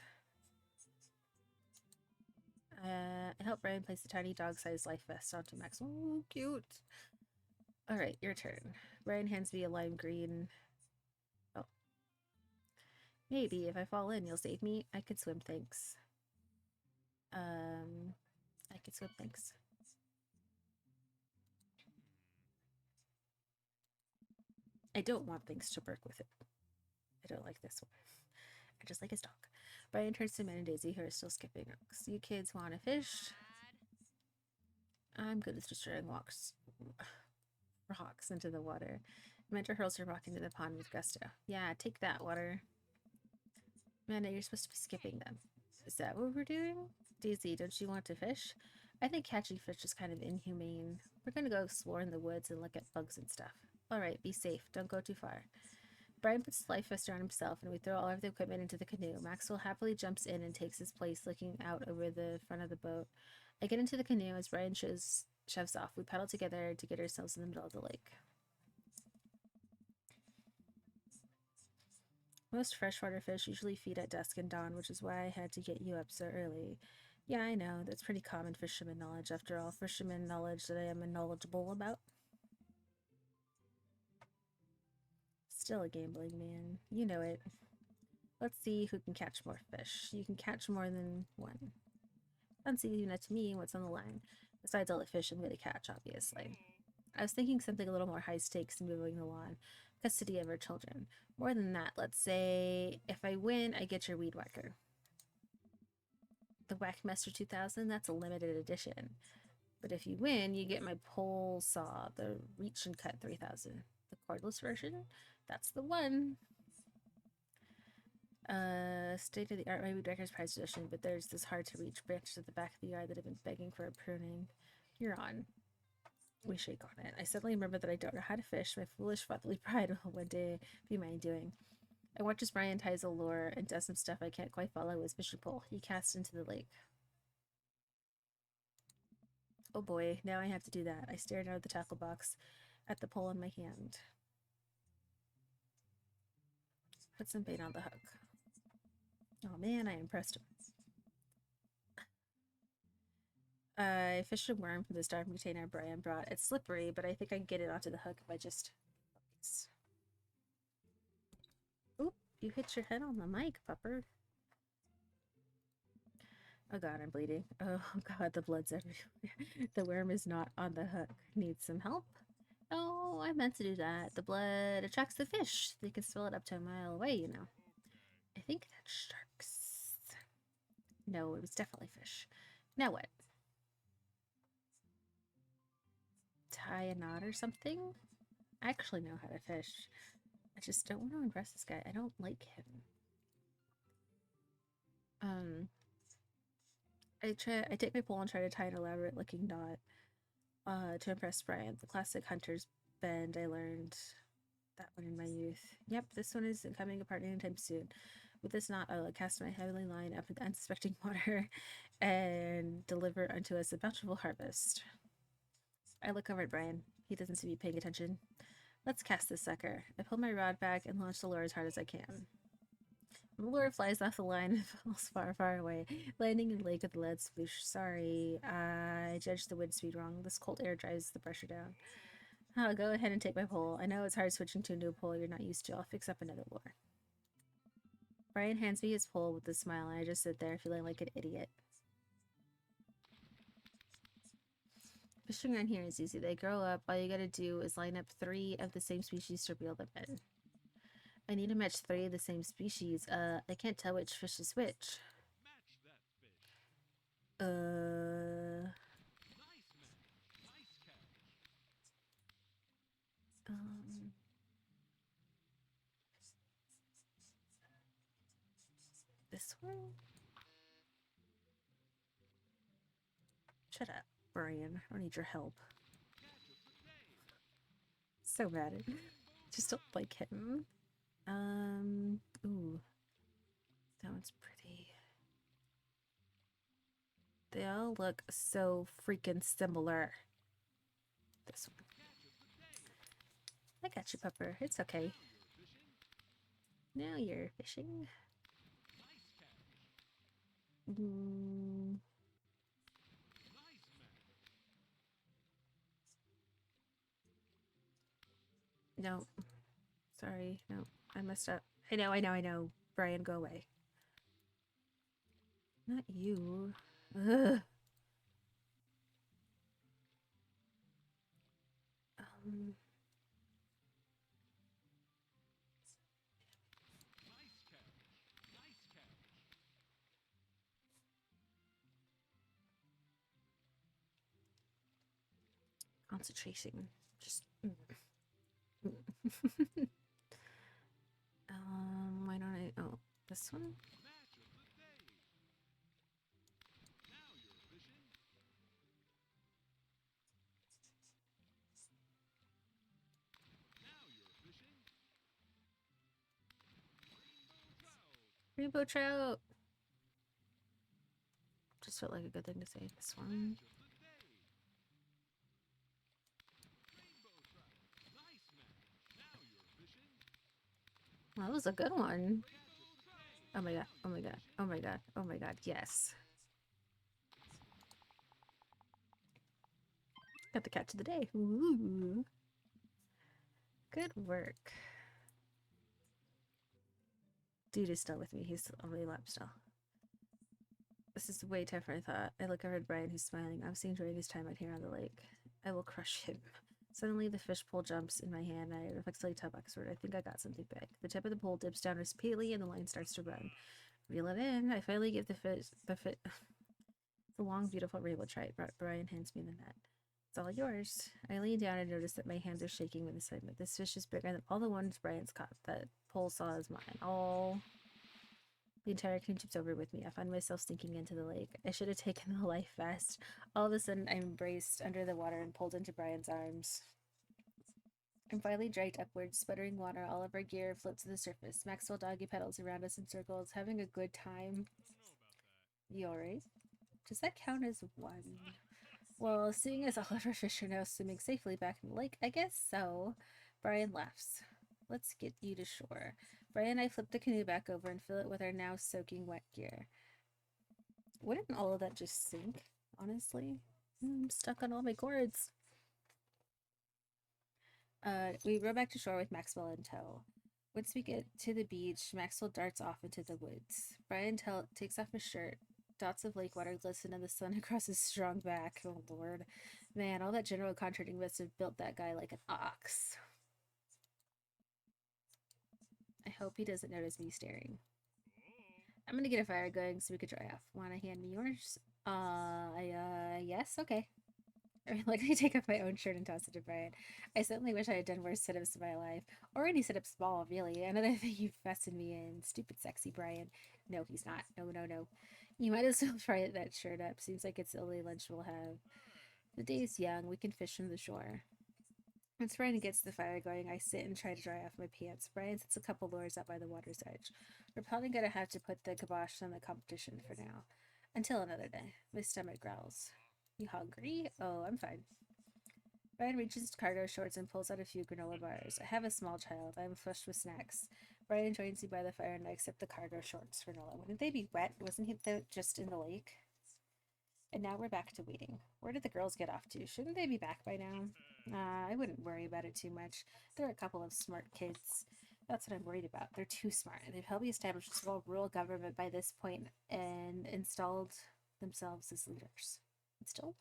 I help Brian place the tiny dog-sized life vest onto Max. Oh, cute. Alright, your turn. Brian hands me a lime green. Oh. Maybe if I fall in, you'll save me. I could swim, thanks. I could swim, thanks. I don't want things to work with it. I don't like this one. I just like his dog. Brian turns to Amanda and Daisy, who are still skipping rocks. You kids want to fish? I'm good with just throwing rocks into the water. Amanda hurls her rock into the pond with gusto. Yeah, take that, water. Amanda, you're supposed to be skipping them. Is that what we're doing? Daisy, don't you want to fish? I think catching fish is kind of inhumane. We're gonna go explore in the woods and look at bugs and stuff. Alright, be safe. Don't go too far. Brian puts the life vest around himself, and we throw all of the equipment into the canoe. Maxwell happily jumps in and takes his place, looking out over the front of the boat. I get into the canoe as Brian shoves off. We paddle together to get ourselves in the middle of the lake. Most freshwater fish usually feed at dusk and dawn, which is why I had to get you up so early. Yeah, I know. That's pretty common fisherman knowledge, after all. Fisherman knowledge that I am knowledgeable about. Still a gambling man. You know it. Let's see who can catch more fish. You can catch more than one. Sounds easy enough to me. What's on the line? Besides all the fish I'm going to catch, obviously. I was thinking something a little more high stakes than mowing the lawn. Custody of our children. More than that, let's say if I win, I get your weed whacker. The Whackmaster 2000, that's a limited edition. But if you win, you get my pole saw, the Reach and Cut 3000. The cordless version? That's the one. State of the art Weed Whacker's prize edition, but there's this hard to reach branch at the back of the yard that have been begging for a pruning. You're on. We shake on it. I suddenly remember that I don't know how to fish. My foolish fatherly pride will one day be my doing. I watch as Brian ties a lure and does some stuff I can't quite follow with his fishing pole. He casts into the lake. Oh boy, now I have to do that. I stare down at the tackle box at the pole in my hand. Put some bait on the hook. Oh man, I impressed him. I fished a worm from the styrofoam container Brian brought. It's slippery, but I think I can get it onto the hook if I just... Oop, you hit your head on the mic, pupper. Oh god, I'm bleeding. Oh god, the blood's everywhere. The worm is not on the hook. Needs some help? Oh, I meant to do that. The blood attracts the fish. They can smell it up to a mile away, you know. I think that's sharks. No, it was definitely fish. Now what? Tie a knot or something? I actually know how to fish. I just don't want to impress this guy. I don't like him. I take my pole and try to tie an elaborate looking knot to impress Brian. The classic hunter's bend. I learned that one in my youth. Yep, this one isn't coming apart anytime soon. With this knot, I will cast my heavenly line up the unsuspecting water and deliver unto us a bountiful harvest. I look over at Brian. He doesn't seem to be paying attention. Let's cast this sucker. I pull my rod back and launch the lure as hard as I can. The lure flies off the line and falls far, far away, landing in the lake with a lead sploosh. Sorry, I judged the wind speed wrong. This cold air drives the pressure down. I'll go ahead and take my pole. I know it's hard switching to a new pole you're not used to. I'll fix up another lure. Brian hands me his pole with a smile, and I just sit there feeling like an idiot. Fishing around here is easy. They grow up. All you gotta do is line up 3 of the same species to reel them in. I need to match 3 of the same species. I can't tell which fish is which. Match that fish. Uh... Nice match. Nice catch. This one? Shut up, Brian. I don't need your help. Catch of the day. So mad at him. Just don't like him. Ooh. That one's pretty. They all look so freaking similar. This one. Catch of the day. I got you, Pupper. It's okay. Now you're fishing. Now you're fishing. Nice catch. Mm, Nice match. no. Sorry. No. I messed up. I know. Brian, go away. Not you. Ugh. Nice catch. Nice catch. Concentration. Just. Why don't I? Oh, this one? Match of the day. Now you're fishing. Now you're fishing. Rainbow trout. Rainbow trout. Just felt like a good thing to say. This one. Match of the day. Rainbow trout. Nice match. Now you're fishing. Well, that was a good one. Catch of the day. Oh my god. Oh my god. Oh my god. Oh my god. Yes. Got the catch of the day. Ooh. Good work. Dude is still with me. He's on my lap still. This is way tougher than I thought. I look over at Brian, who's smiling. I'm seeing enjoying his time out here on the lake. I will crush him. Suddenly, the fish pole jumps in my hand, and I reflexively tap backwards. I think I got something big. The tip of the pole dips down repeatedly, and the line starts to run. Reel it in. I finally give the long, beautiful rainbow trout. Brian hands me the net. It's all yours. I lean down and notice that my hands are shaking with excitement. This fish is bigger than all the ones Brian's caught. That pole saw is mine. All. The entire canoe tips over with me. I find myself sinking into the lake. I should have taken the life vest. All of a sudden, I'm embraced under the water and pulled into Brian's arms. I'm finally dragged upwards, sputtering water. All of our gear floats to the surface. Maxwell doggy pedals around us in circles, having a good time. You alright? Does that count as one? Well, seeing as all of our fish are now swimming safely back in the lake, I guess so. Brian laughs. Let's get you to shore. Brian and I flip the canoe back over and fill it with our now soaking wet gear. Wouldn't all of that just sink, honestly? I'm stuck on all my cords. We row back to shore with Maxwell in tow. Once we get to the beach, Maxwell darts off into the woods. Brian takes off his shirt. Dots of lake water glisten in the sun across his strong back. Oh, Lord. Man, all that general contracting must have built that guy like an ox. I hope he doesn't notice me staring. I'm gonna get a fire going so we could dry off. Wanna hand me yours? Yes, okay. I like I take off my own shirt and toss it to Brian. I certainly wish I had done worse sit-ups in my life. Or any sit-ups small, really. Another thing you fastened me in. Stupid sexy Brian. No, he's not. No. You might as well fry that shirt up. Seems like it's the only lunch we'll have. The day's young. We can fish from the shore. Once Brian gets the fire going, I sit and try to dry off my pants. Brian sets a couple lures out by the water's edge. We're probably gonna have to put the kibosh on the competition for now. Until another day. My stomach growls. You hungry? Oh, I'm fine. Brian reaches his cargo shorts and pulls out a few granola bars. I have a small child. I am flushed with snacks. Brian joins me by the fire and I accept the cargo shorts granola. Wouldn't they be wet? Wasn't he just in the lake? And now we're back to waiting. Where did the girls get off to? Shouldn't they be back by now? I wouldn't worry about it too much. They're a couple of smart kids. That's what I'm worried about. They're too smart. They've helped me establish a small rural government by this point and installed themselves as leaders. Installed?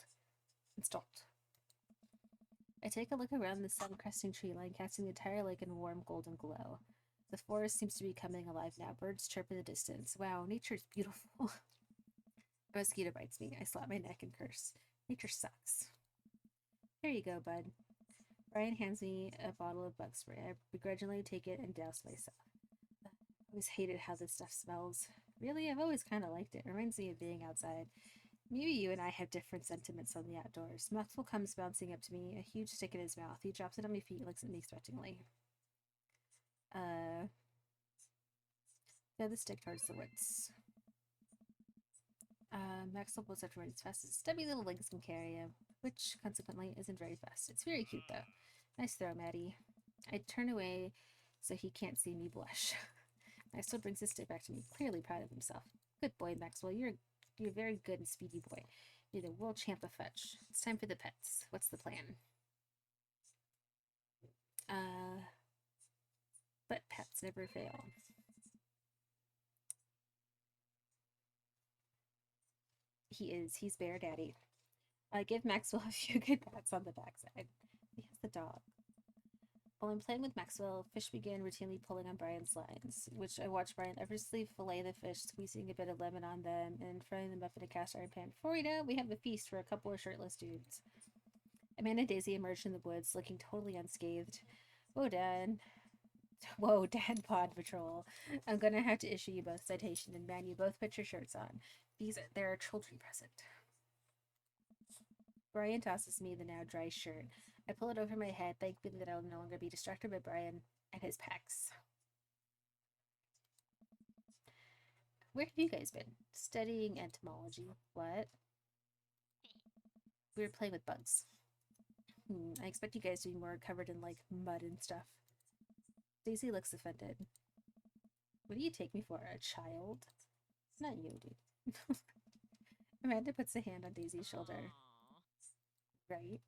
I take a look around the sun-cresting tree line, casting the entire lake in a warm golden glow. The forest seems to be coming alive now. Birds chirp in the distance. Wow, nature's beautiful. A mosquito bites me. I slap my neck and curse. Nature sucks. Here you go, bud. Brian hands me a bottle of bug spray. I begrudgingly take it and douse myself. I always hated how this stuff smells. Really, I've always kind of liked it. It reminds me of being outside. Maybe you and I have different sentiments on the outdoors. Maxwell comes bouncing up to me, a huge stick in his mouth. He drops it on my feet and looks at me expectingly. Throw the stick towards the woods. Maxwell pulls up to run as fast as his stubby little legs can carry him, which consequently isn't very fast. It's very cute though. Nice throw, Maddie. I turn away so he can't see me blush. Maxwell brings his stick back to me, clearly proud of himself. Good boy, Maxwell. You're a very good and speedy boy. You're the world champ of fetch. It's time for the pets. What's the plan? But pets never fail. He's Bear Daddy. I give Maxwell a few good pats on the backside. He has the dog. While I'm playing with Maxwell, fish begin routinely pulling on Brian's lines, which I watch Brian effortlessly fillet the fish, squeezing a bit of lemon on them, and frying them up in a cast iron pan. Before we know it, we have a feast for a couple of shirtless dudes. Amanda and Daisy emerged from the woods, looking totally unscathed. Whoa, Dad, Pod Patrol. I'm gonna have to issue you both citation, and man, you both put your shirts on. They're a children present. Brian tosses me the now dry shirt. I pull it over my head, thankfully that I will no longer be distracted by Brian and his packs. Where have you guys been? Studying entomology. What? We were playing with bugs. I expect you guys to be more covered in, like, mud and stuff. Daisy looks offended. What do you take me for? A child? It's not you, dude. Amanda puts a hand on Daisy's shoulder. Right?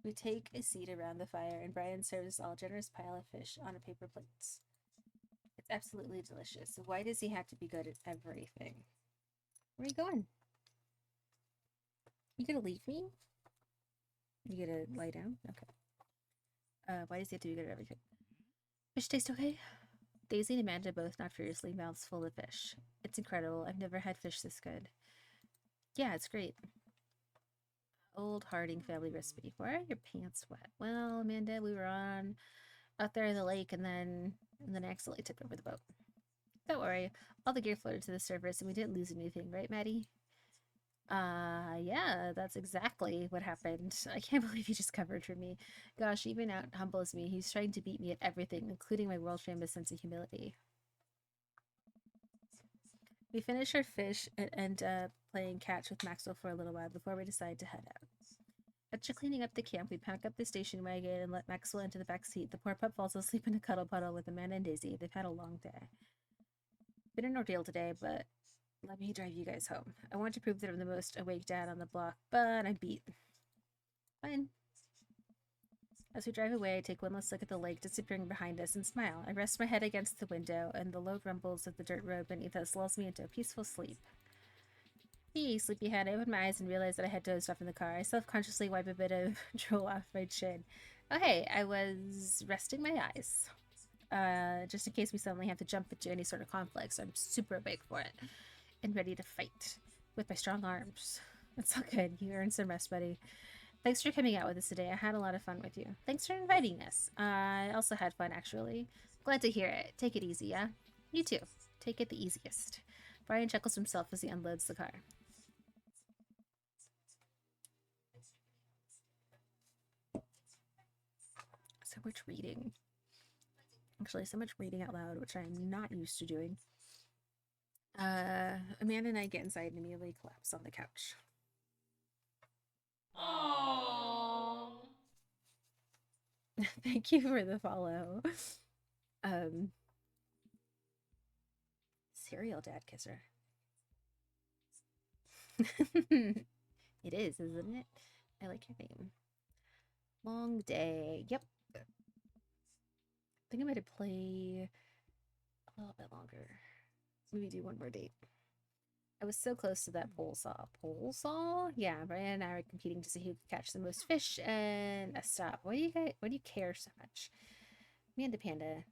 We take a seat around the fire, and Brian serves us all a generous pile of fish on a paper plate. It's absolutely delicious. Why does he have to be good at everything? Where are you going? You gonna leave me? You gonna lie down? Okay. Why does he have to be good at everything? Fish taste okay? Daisy and Amanda both nod furiously, mouths full of fish. It's incredible. I've never had fish this good. Yeah, it's great. Old Harding family recipe. Why are your pants wet? Well, Amanda, we were out there in the lake and then accidentally tipped over the boat. Don't worry. All the gear floated to the surface and we didn't lose anything, right, Maddie? Yeah, that's exactly what happened. I can't believe he just covered for me. Gosh, even out humble as me, he's trying to beat me at everything, including my world famous sense of humility. We finish our fish and end up playing catch with Maxwell for a little while before we decide to head out. After cleaning up the camp, we pack up the station wagon and let Maxwell into the back seat. The poor pup falls asleep in a cuddle puddle with Amanda and Daisy. They've had a long day. Been an ordeal today, but let me drive you guys home. I want to prove that I'm the most awake dad on the block, but I'm beat. Fine. As we drive away, I take one last look at the lake disappearing behind us and smile. I rest my head against the window, and the low rumbles of the dirt road beneath us lulls me into a peaceful sleep. Hey, sleepyhead. I opened my eyes and realized that I had dozed off in the car. I self-consciously wipe a bit of drool off my chin. Oh, hey, I was resting my eyes. Just in case we suddenly have to jump into any sort of conflict, so I'm super awake for it. And ready to fight with my strong arms. It's all good. You earned some rest, buddy. Thanks for coming out with us today. I had a lot of fun with you. Thanks for inviting us. I also had fun, actually. Glad to hear it. Take it easy, yeah? You too. Take it the easiest. Brian chuckles to himself as he unloads the car. So much reading. Actually, so much reading out loud, which I'm not used to doing. Amanda and I get inside and immediately collapse on the couch. Aww. Thank you for the follow. Serial dad kisser. It is, isn't it? I like your name. Long day. Yep. I think I'm gonna play a little bit longer. Maybe do one more date. I was so close to that pole saw. Pole saw? Yeah, Brian and I were competing to see who could catch the most fish, and stop. Why do you care so much? Amanda Panda.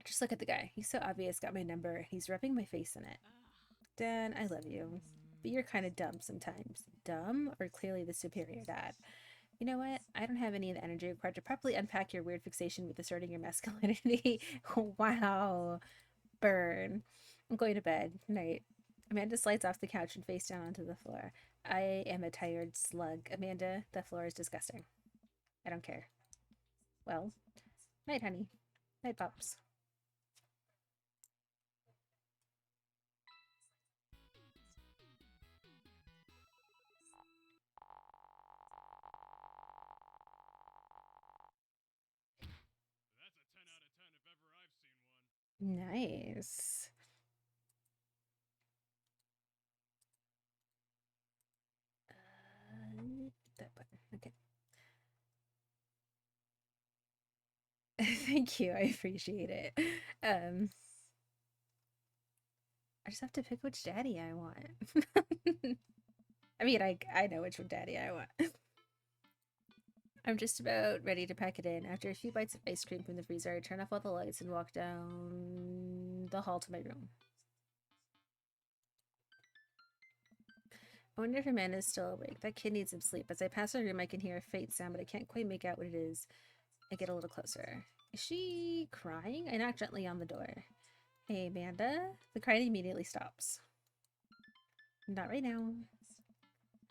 Just look at the guy. He's so obvious, got my number. He's rubbing my face in it. Dad, I love you. But you're kind of dumb sometimes. Dumb or clearly the superior dad? You know what? I don't have any of the energy required to properly unpack your weird fixation with asserting your masculinity. Wow. Burn. I'm going to bed. Night. Amanda slides off the couch and face down onto the floor. I am a tired slug. Amanda, the floor is disgusting. I don't care. Well, night, honey. Night, pups. That's a 10 out of 10 if ever I've seen one. Nice. That button. Okay. Thank you. I appreciate it. I just have to pick which daddy I want. I mean, I know which one daddy I want. I'm just about ready to pack it in. After a few bites of ice cream from the freezer, I turn off all the lights and walk down the hall to my room. I wonder if Amanda's still awake. That kid needs some sleep. As I pass her room, I can hear a faint sound, but I can't quite make out what it is. I get a little closer. Is she crying? I knock gently on the door. Hey, Amanda. The crying immediately stops. Not right now.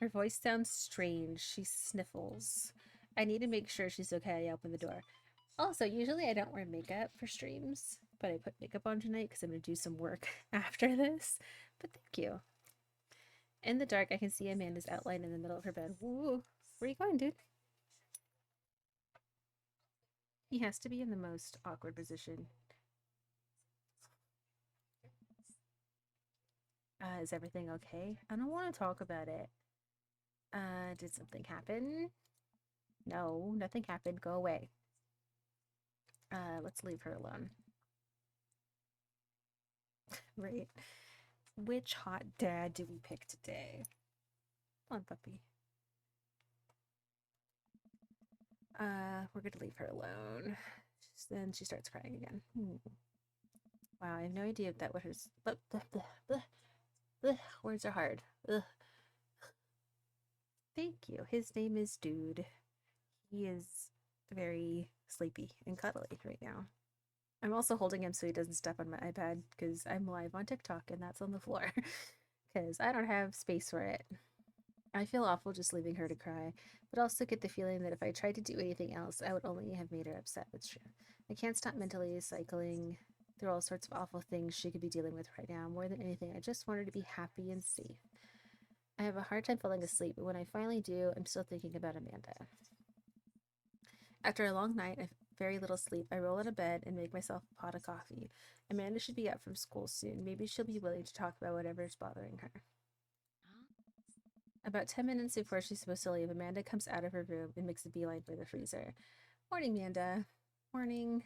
Her voice sounds strange. She sniffles. I need to make sure she's okay. I open the door. Also, usually I don't wear makeup for streams, but I put makeup on tonight because I'm going to do some work after this. But thank you. In the dark, I can see Amanda's outline in the middle of her bed. Woo! Where are you going, dude? He has to be in the most awkward position. Is everything okay? I don't want to talk about it. Did something happen? No, nothing happened. Go away. Let's leave her alone. Right. Which hot dad do we pick today? Come on, puppy. We're gonna leave her alone. Then she starts crying again. Wow, I have no idea if that was her. Words are hard. Ugh. Thank you. His name is Dude. He is very sleepy and cuddly right now. I'm also holding him so he doesn't step on my iPad because I'm live on TikTok and that's on the floor because I don't have space for it. I feel awful just leaving her to cry, but also get the feeling that if I tried to do anything else, I would only have made her upset. That's true. I can't stop mentally cycling through all sorts of awful things she could be dealing with right now. More than anything, I just want her to be happy and safe. I have a hard time falling asleep, but when I finally do, I'm still thinking about Amanda. After a long night of very little sleep, I roll out of bed and make myself a pot of coffee. Amanda should be up from school soon. Maybe she'll be willing to talk about whatever is bothering her. About 10 minutes before she's supposed to leave, Amanda comes out of her room and makes a beeline for the freezer. Morning, Amanda. Morning.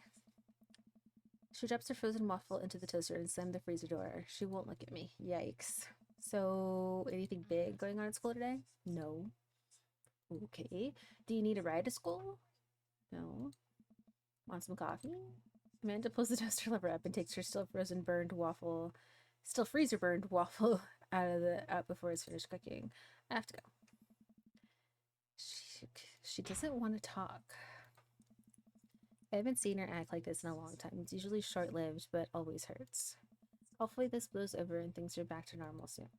She drops her frozen waffle into the toaster and slams the freezer door. She won't look at me. Yikes. So, anything big going on at school today? No. Okay. Do you need a ride to school? No. Want some coffee? Amanda pulls the toaster lever up and takes her still freezer burned waffle out before it's finished cooking. I have to go. She doesn't want to talk. I haven't seen her act like this in a long time. It's usually short-lived, but always hurts. Hopefully this blows over and things are back to normal soon.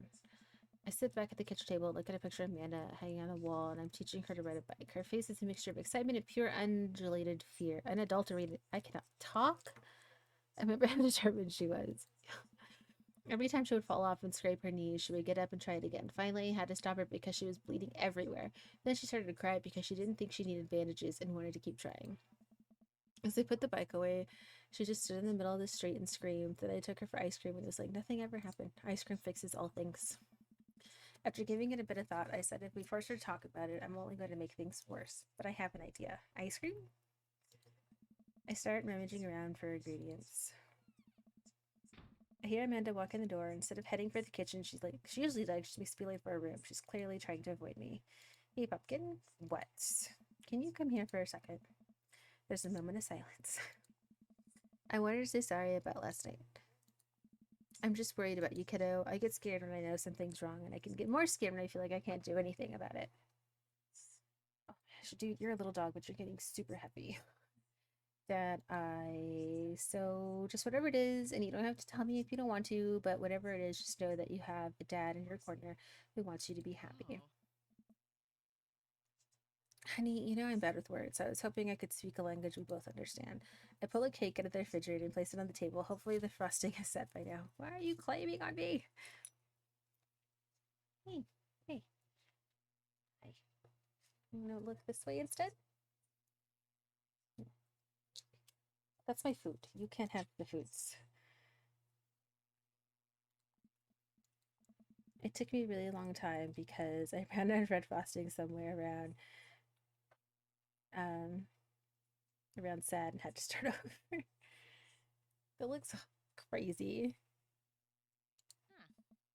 I sit back at the kitchen table and look at a picture of Amanda hanging on the wall, and I'm teaching her to ride a bike. Her face is a mixture of excitement and pure undulated fear. Unadulterated. I cannot talk. I remember how determined she was. Every time she would fall off and scrape her knees, she would get up and try it again. Finally, I had to stop her because she was bleeding everywhere. Then she started to cry because she didn't think she needed bandages and wanted to keep trying. As I put the bike away, she just stood in the middle of the street and screamed. Then I took her for ice cream and it was like nothing ever happened. Ice cream fixes all things. After giving it a bit of thought, I said if we force her to talk about it, I'm only going to make things worse. But I have an idea. Ice cream? I start rummaging around for ingredients. I hear Amanda walk in the door. Instead of heading for the kitchen, she usually does. She makes me leave for her room. She's clearly trying to avoid me. Hey, Pumpkin. What? Can you come here for a second? There's a moment of silence. I wanted to say sorry about last night. I'm just worried about you, kiddo. I get scared when I know something's wrong, and I can get more scared when I feel like I can't do anything about it. Oh, dude, you're a little dog, but you're getting super heavy. So just whatever it is, and you don't have to tell me if you don't want to, but whatever it is, just know that you have a dad in your corner who wants you to be happy. Honey, you know I'm bad with words. I was hoping I could speak a language we both understand. I pull a cake out of the refrigerator and place it on the table. Hopefully the frosting is set by now. Why are you claiming on me? Hey, hey. Hi. You wanna look this way instead? That's my food. You can't have the foods. It took me a really long time because I ran out of red frosting somewhere around sad and had to start over. That looks crazy.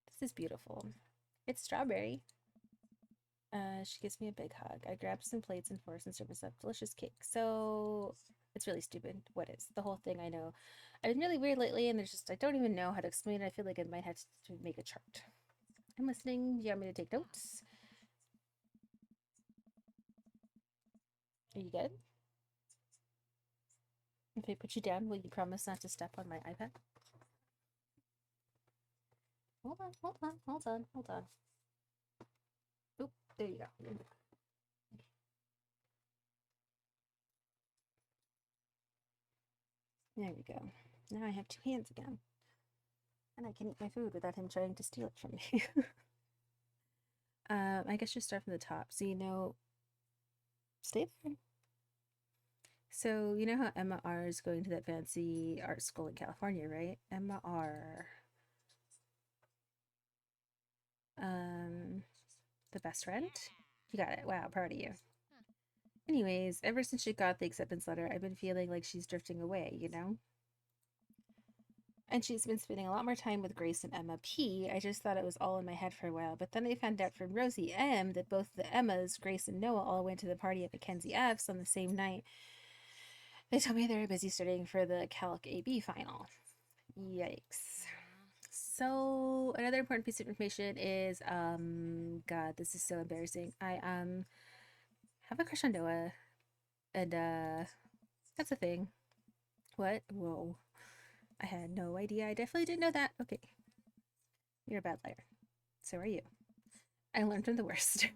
This is beautiful. It's strawberry. She gives me a big hug. I grab some plates and forks and serve us up delicious cake. So it's really stupid. What is the whole thing? I know I've been really weird lately, and I don't even know how to explain it. I feel like I might have to make a chart. I'm listening. Do you want me to take notes? Are you good? If I put you down, will you promise not to step on my iPad? Hold on. Oop, there you go. There we go. Now I have two hands again. And I can eat my food without him trying to steal it from me. I guess just start from the top. So stay there. So you know how Emma R is going to that fancy art school in California, right? Emma R. The best friend? You got it. Wow, proud of you. Anyways, ever since she got the acceptance letter, I've been feeling like she's drifting away, you know? And she's been spending a lot more time with Grace and Emma P. I just thought it was all in my head for a while, but then I found out from Rosie M that both the Emmas, Grace and Noah, all went to the party at Mackenzie F's on the same night. They told me they were busy studying for the Calc AB final. Yikes. So another important piece of information is, God, this is so embarrassing. I have a crush on Noah, and that's a thing. What? Whoa. I had no idea. I definitely didn't know that. Okay. You're a bad liar. So are you. I learned from the worst.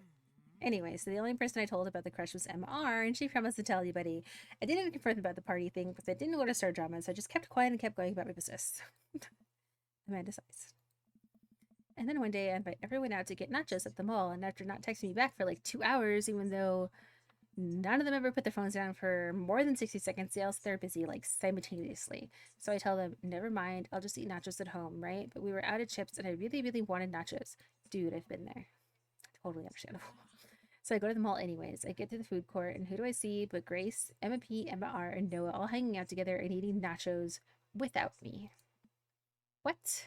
Anyway, so the only person I told about the crush was MR, and she promised to tell anybody. I didn't even confirm about the party thing because I didn't want to start drama, so I just kept quiet and kept going about my business. Amanda sighs. And then one day I invite everyone out to get nachos at the mall, and after not texting me back for like 2 hours, even though none of them ever put their phones down for more than 60 seconds, they all stay busy like simultaneously. So I tell them, never mind, I'll just eat nachos at home, right? But we were out of chips and I really, really wanted nachos. Dude, I've been there. Totally understandable. So I go to the mall anyways. I get to the food court, and who do I see but Grace, Emma P, Emma R, and Noah all hanging out together and eating nachos without me. What?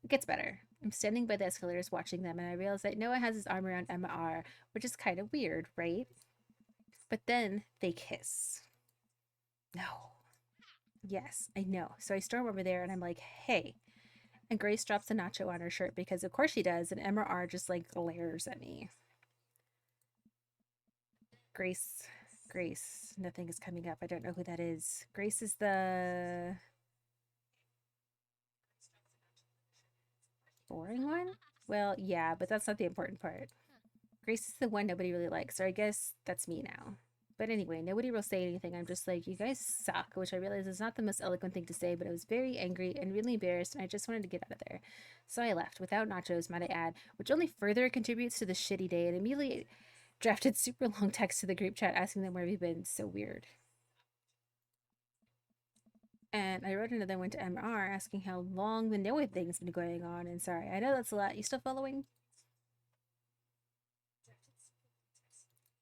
It gets better. I'm standing by the escalators watching them, and I realize that Noah has his arm around Emma R, which is kind of weird, right? But then they kiss. No. Yes, I know. So I storm over there and I'm like, hey. And Grace drops a nacho on her shirt because of course she does, and Emma R just like glares at me. Grace, nothing is coming up. I don't know who that is. Grace is the boring one? Well, yeah, but that's not the important part. Grace is the one nobody really likes, so I guess that's me now. But anyway, nobody will say anything. I'm just like, you guys suck, which I realize is not the most eloquent thing to say, but I was very angry and really embarrassed, and I just wanted to get out of there. So I left, without nachos, might I add, which only further contributes to the shitty day, and immediately drafted super long text to the group chat asking them where have you been. So weird. And I wrote another one to MR asking how long the Noah thing's been going on, and sorry, I know that's a lot. You still following?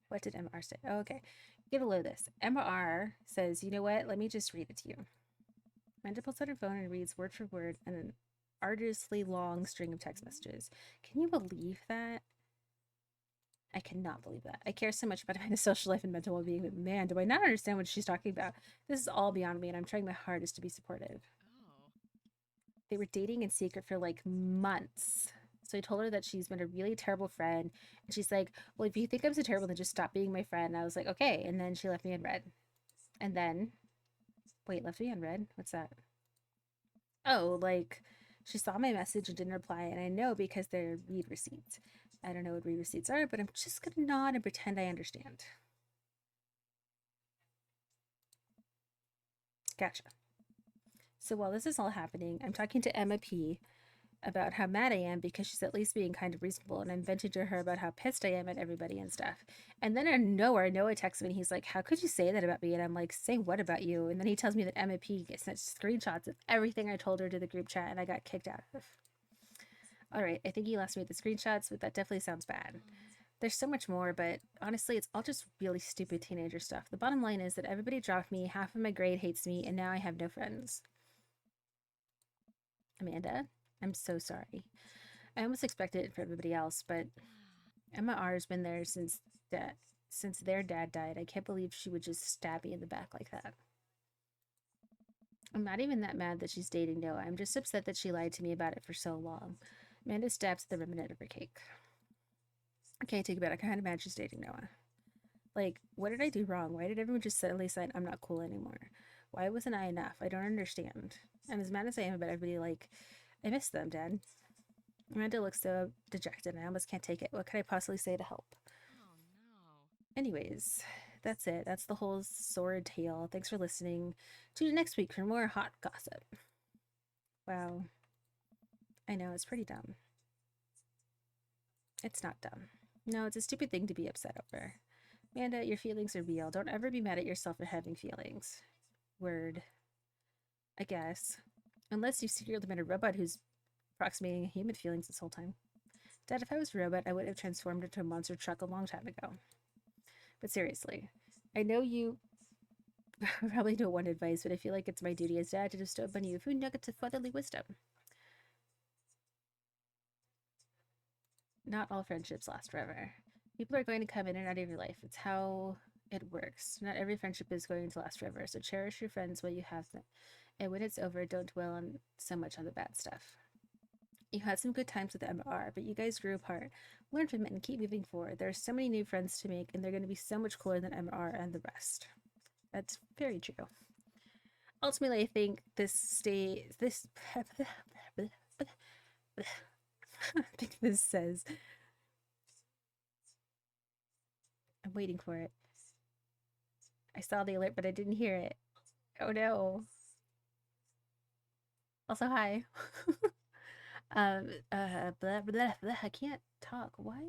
What did MR say? Oh, okay. Get a load of this. MR says, you know what? Let me just read it to you. Amanda pulls out her phone and reads word for word an arduously long string of text messages. Can you believe that? I cannot believe that. I care so much about Amanda's social life and mental well-being, but man, do I not understand what she's talking about. This is all beyond me, and I'm trying my hardest to be supportive. Oh. They were dating in secret for like months. So I told her that she's been a really terrible friend. And she's like, well, if you think I'm so terrible, then just stop being my friend. And I was like, okay. And then she left me unread. And then, wait, left me unread? What's that? Oh, like she saw my message and didn't reply. And I know because they're read receipts. I don't know what read receipts are, but I'm just going to nod and pretend I understand. Gotcha. So while this is all happening, I'm talking to Emma P. about how mad I am because she's at least being kind of reasonable, and I'm venting to her about how pissed I am at everybody and stuff. And then out of nowhere, Noah texts me and he's like, how could you say that about me? And I'm like, say what about you? And then he tells me that Emma P sent screenshots of everything I told her to the group chat and I got kicked out of. All right, I think he lost me with the screenshots, but that definitely sounds bad. There's so much more, but honestly, it's all just really stupid teenager stuff. The bottom line is that everybody dropped me, half of my grade hates me, and now I have no friends. Amanda, I'm so sorry. I almost expected it for everybody else, but Emma R's been there since their dad died. I can't believe she would just stab me in the back like that. I'm not even that mad that she's dating Noah. I'm just upset that she lied to me about it for so long. Amanda stabs the remnant of her cake. Okay, take it back. I kind of mad she's dating Noah. Like, what did I do wrong? Why did everyone just suddenly decide I'm not cool anymore? Why wasn't I enough? I don't understand. I'm as mad as I am about everybody, like, I miss them, Dad. Amanda looks so dejected, and I almost can't take it. What could I possibly say to help? Oh no. Anyways, that's it. That's the whole sordid tale. Thanks for listening. Tune in next week for more hot gossip. Wow. I know, it's pretty dumb. It's not dumb. No, it's a stupid thing to be upset over. Amanda, your feelings are real. Don't ever be mad at yourself for having feelings. Word. I guess. Unless you've secretly been a robot who's approximating human feelings this whole time. Dad, if I was a robot, I would have transformed into a monster truck a long time ago. But seriously, I know you probably don't want advice, but I feel like it's my duty as dad to bestow upon you a few nuggets of fatherly wisdom. Not all friendships last forever. People are going to come in and out of your life. It's how it works. Not every friendship is going to last forever, so cherish your friends while you have them. And when it's over, don't dwell on so much on the bad stuff. You had some good times with MR, but you guys grew apart. Learn from it and keep moving forward. There are so many new friends to make, and they're going to be so much cooler than MR and the rest. That's very true. Ultimately, I think I think this says, I'm waiting for it. I saw the alert, but I didn't hear it. Oh no. Also, hi. Blah, blah, blah. I can't talk. Why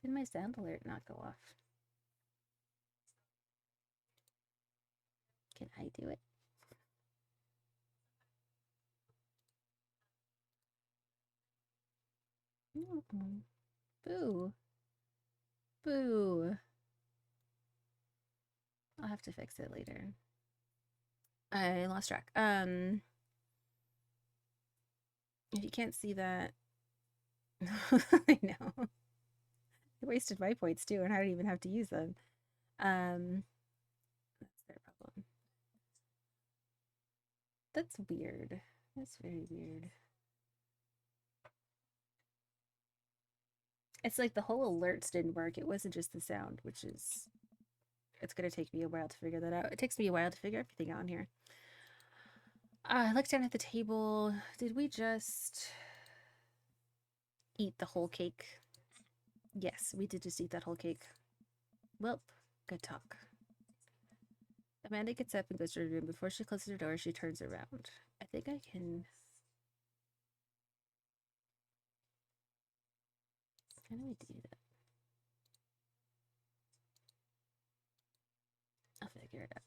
did my sound alert not go off? Can I do it? Boo. Boo. I'll have to fix it later. I lost track. If you can't see that, I know. I wasted my points too, and I don't even have to use them. That's their problem. That's weird. That's very weird. It's like the whole alerts didn't work. It wasn't just the sound, which is... It's going to take me a while to figure that out. It takes me a while to figure everything out in here. I looked down at the table. Did we just eat the whole cake? Yes, we did just eat that whole cake. Welp, good talk. Amanda gets up and goes to her room. Before she closes her door, she turns around. I think I can... How do we do that? I'll figure it out.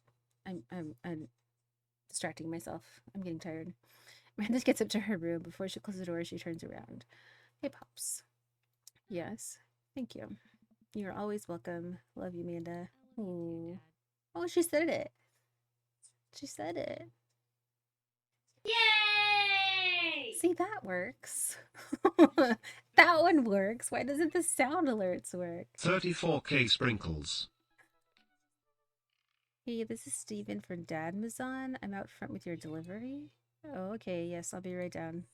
I'm distracting myself. I'm getting tired. Amanda gets up to her room. Before she closes the door, she turns around. Hey, Pops. Yes, thank you. You're always welcome. Love you, Amanda. I love you too, Ooh. Dad. Oh, she said it. She said it. See, that works. That one works. Why doesn't the sound alerts work? 34K sprinkles. Hey, this is Steven for Dadmazon. I'm out front with your delivery. Oh, okay. Yes, I'll be right down.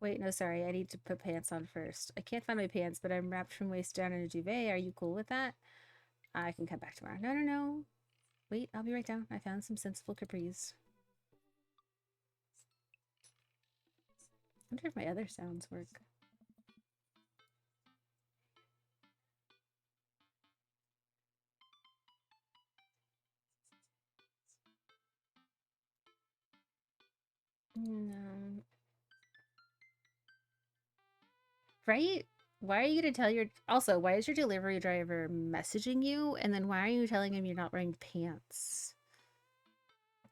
Wait, no, sorry. I need to put pants on first. I can't find my pants, but I'm wrapped from waist down in a duvet. Are you cool with that? I can come back tomorrow. No, no, no. Wait, I'll be right down. I found some sensible capris. I wonder if my other sounds work. No. Right? Why are you gonna tell your... Also, why is your delivery driver messaging you? And then why are you telling him you're not wearing pants?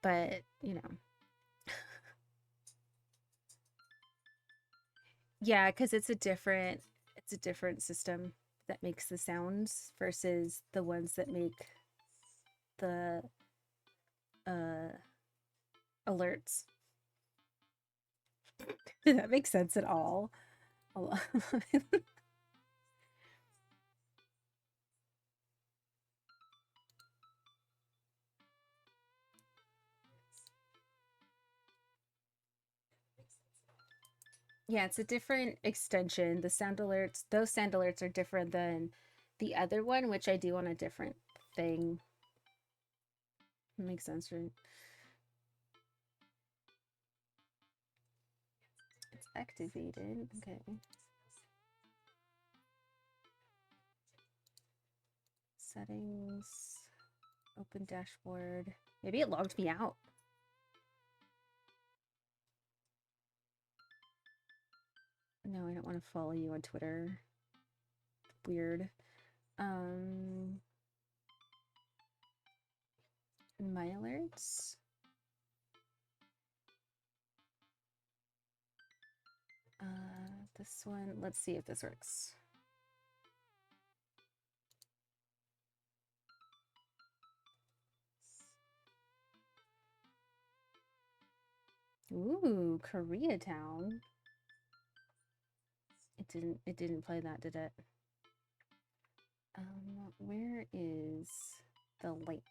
But, you know. Yeah, because it's a different system that makes the sounds versus the ones that make the alerts. Did that make sense at all? Yeah, it's a different extension. The sound alerts, those sound alerts are different than the other one, which I do on a different thing. Makes sense, right? It's activated. Okay. Settings. Open dashboard. Maybe it logged me out. No, I don't want to follow you on Twitter. Weird. My alerts. This one, let's see if this works. Ooh, Koreatown. It didn't play that, did it? Where is the link?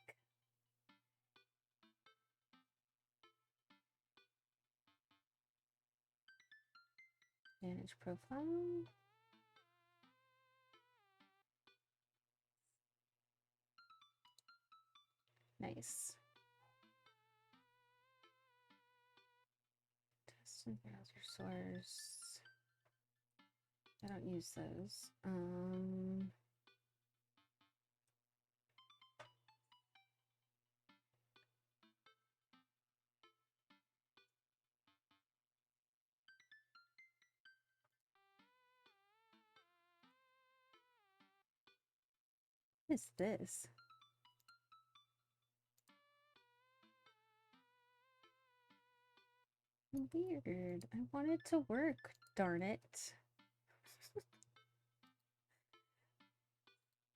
Manage profile. Nice. Test and browser source. I don't use those. What is this? Weird. I want it to work, darn it.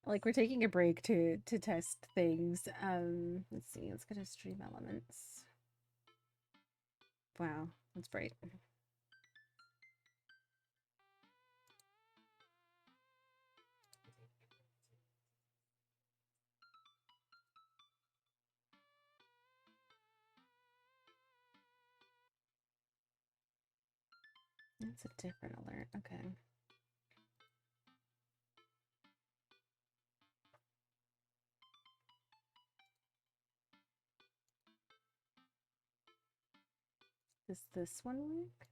Like, we're taking a break to test things. Let's see. Let's go to Stream Elements. Wow, that's bright. That's a different alert. Okay. Does this one work?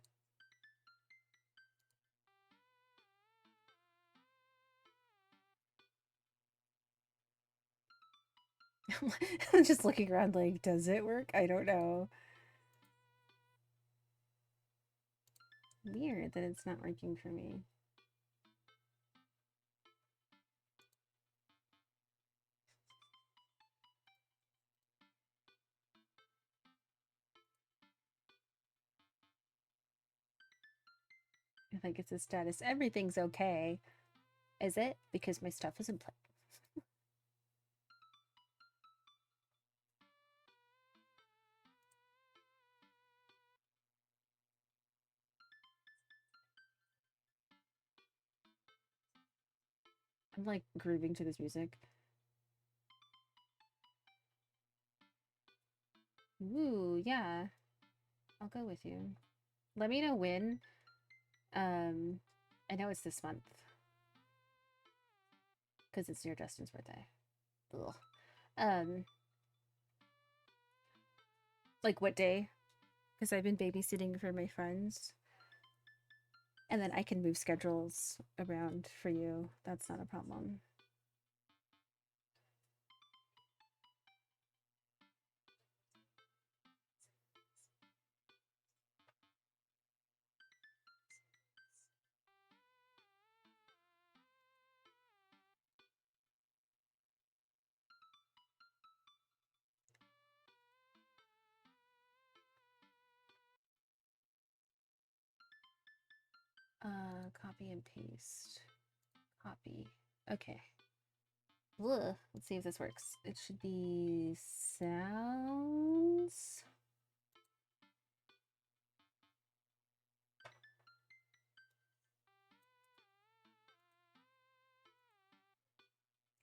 I'm just looking around like, does it work? I don't know. Weird that it's not working for me. If I get the status, everything's okay. Is it? Because my stuff isn't playing. I'm like grooving to this music. Ooh, yeah. I'll go with you. Let me know when. I know it's this month. Because it's near Justin's birthday. Ugh. Like what day? Because I've been babysitting for my friends. And then I can move schedules around for you. That's not a problem. Copy and paste. Copy. Okay. Ugh. Let's see if this works. It should be sounds.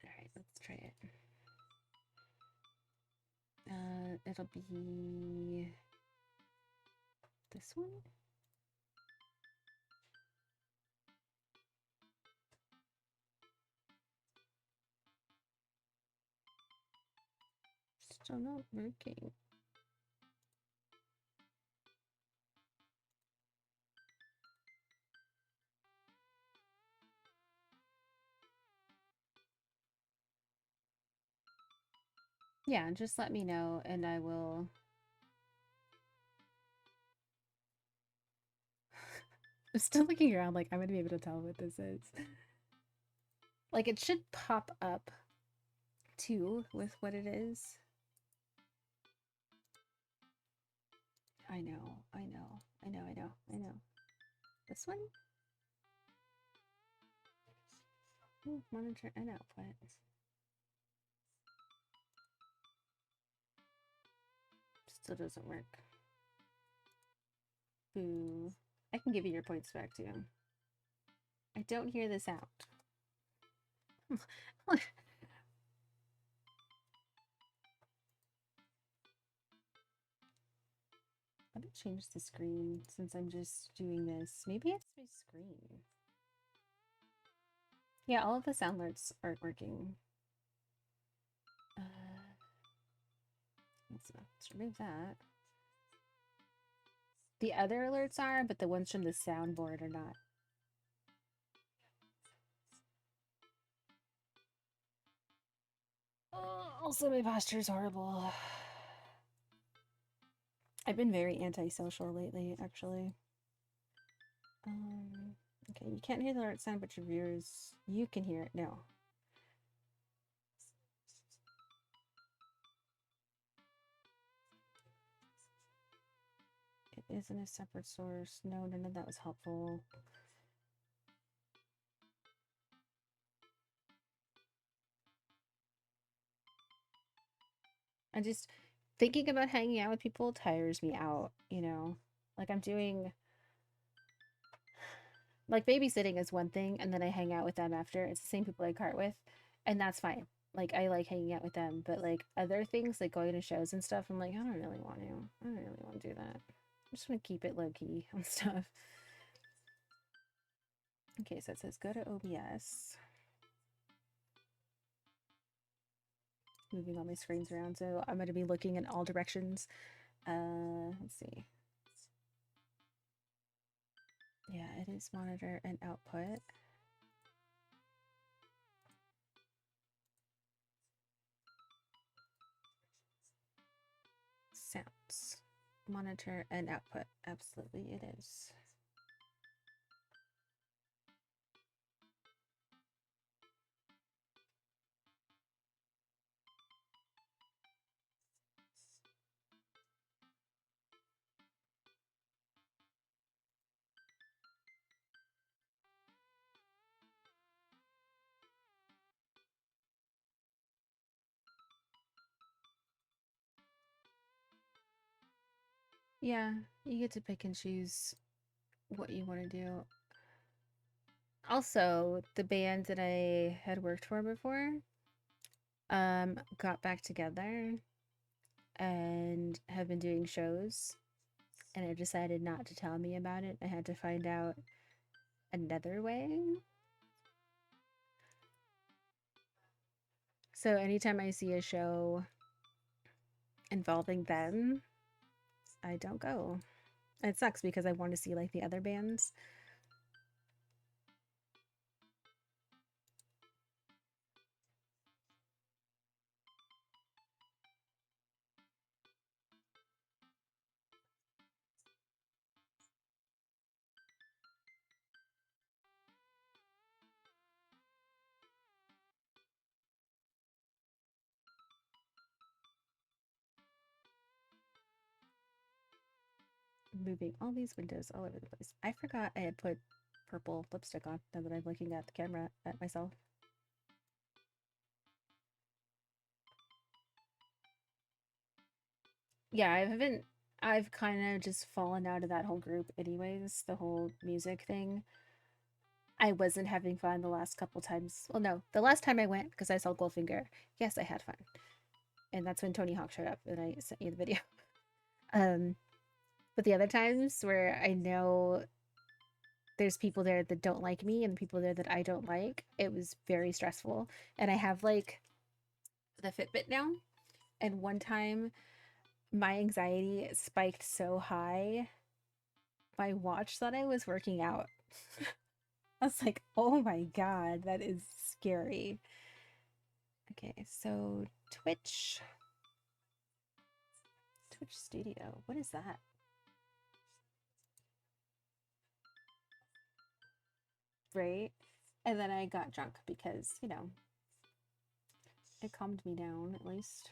All right, let's try it. It'll be this one. Still not working. Yeah, just let me know and I will. I'm still looking around like I'm gonna be able to tell what this is. Like it should pop up too with what it is. I know. This one? Ooh, monitor and output. Still doesn't work. Boo. I can give you your points back too. I don't hear the sound. Let me change the screen since I'm just doing this. Maybe it's my screen. Yeah, all of the sound alerts aren't working. Let's remove that. The other alerts are, but the ones from the soundboard are not. Also, my posture is horrible. I've been very antisocial lately, actually. Okay, you can't hear the alert sound, but your viewers, you can hear it now. It isn't a separate source. No, none of that was helpful. I just thinking about hanging out with people tires me out, you know? Like I'm doing like babysitting is one thing and then I hang out with them after. It's the same people I cart with and that's fine. Like I like hanging out with them, but like other things like going to shows and stuff, I'm like, I don't really want to. I don't really want to do that. I'm just gonna keep it low key on stuff. Okay, so it says go to OBS. Moving all my screens around, so I'm gonna be looking in all directions. Let's see. Yeah, it is monitor and output. Sounds. Monitor and output. Absolutely it is. Yeah, you get to pick and choose what you want to do. Also, the band that I had worked for before got back together and have been doing shows, and I decided not to tell me about it. I had to find out another way. So anytime I see a show involving them, I don't go. It sucks because I want to see like the other bands. Moving all these windows all over the place. I forgot I had put purple lipstick on now that I'm looking at the camera at myself. Yeah, I've kind of just fallen out of that whole group anyways, the whole music thing. I wasn't having fun the last couple times. Well, no, the last time I went because I saw Goldfinger, yes, I had fun. And that's when Tony Hawk showed up and I sent you the video. But the other times where I know there's people there that don't like me and people there that I don't like, it was very stressful. And I have like the Fitbit now. And one time my anxiety spiked so high, my watch thought I was working out. I was like, oh my god, that is scary. Okay, so Twitch Studio, what is that? Right? And then I got drunk because, you know, it calmed me down at least.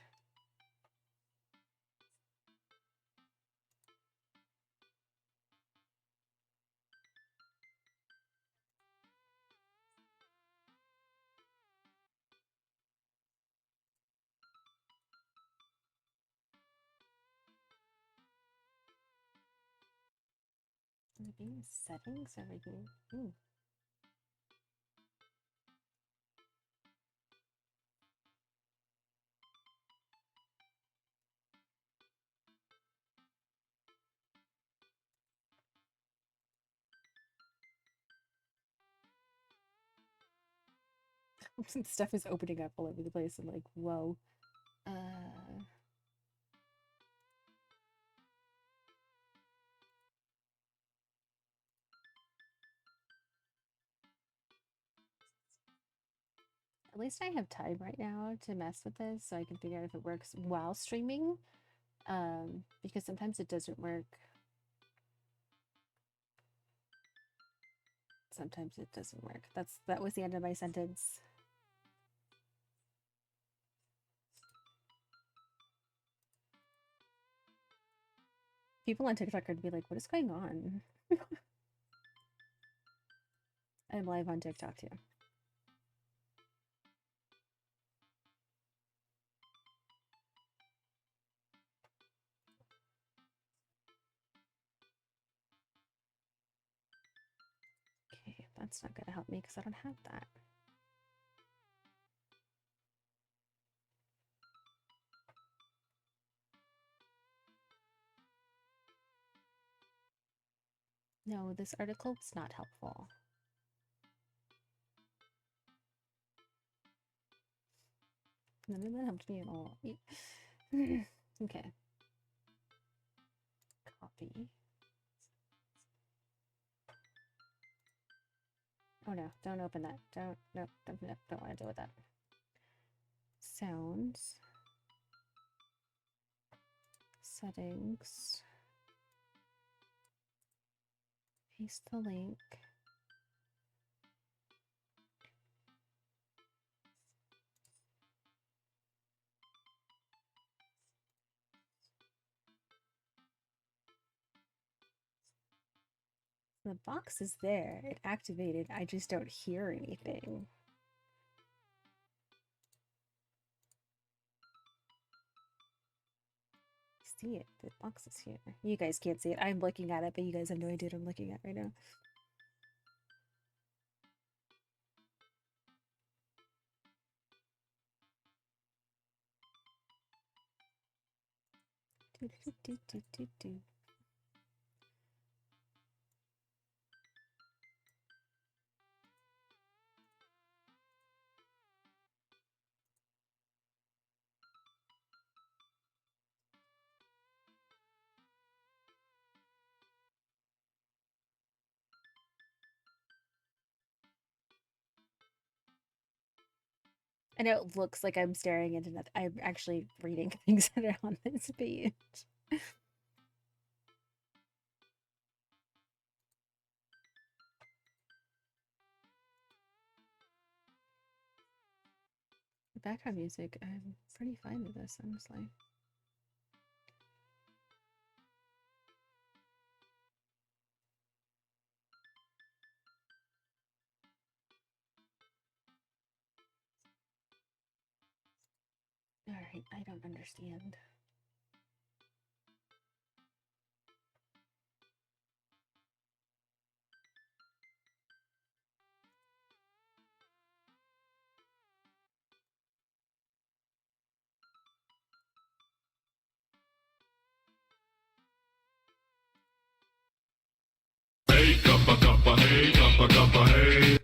Maybe settings over here. Ooh. Stuff is opening up all over the place. I'm like, whoa. At least I have time right now to mess with this so I can figure out if it works while streaming. Because sometimes it doesn't work. Sometimes it doesn't work. That was the end of my sentence. People on TikTok are gonna be like, what is going on? I'm live on TikTok too. Okay, that's not gonna help me because I don't have that. No, this article is not helpful. None of that helped me at all. Okay. Copy. Oh no, don't open that. Don't want to deal with that. Sounds. Settings. Paste the link. The box is there. It activated. I just don't hear anything. See it. The box is here. You guys can't see it. I'm looking at it, but you guys have no idea what I'm looking at right now. Do, do, do, do, do, do. I know it looks like I'm staring into nothing. I'm actually reading things that are on this page. The background music, I'm pretty fine with this, honestly. Alright, I don't understand.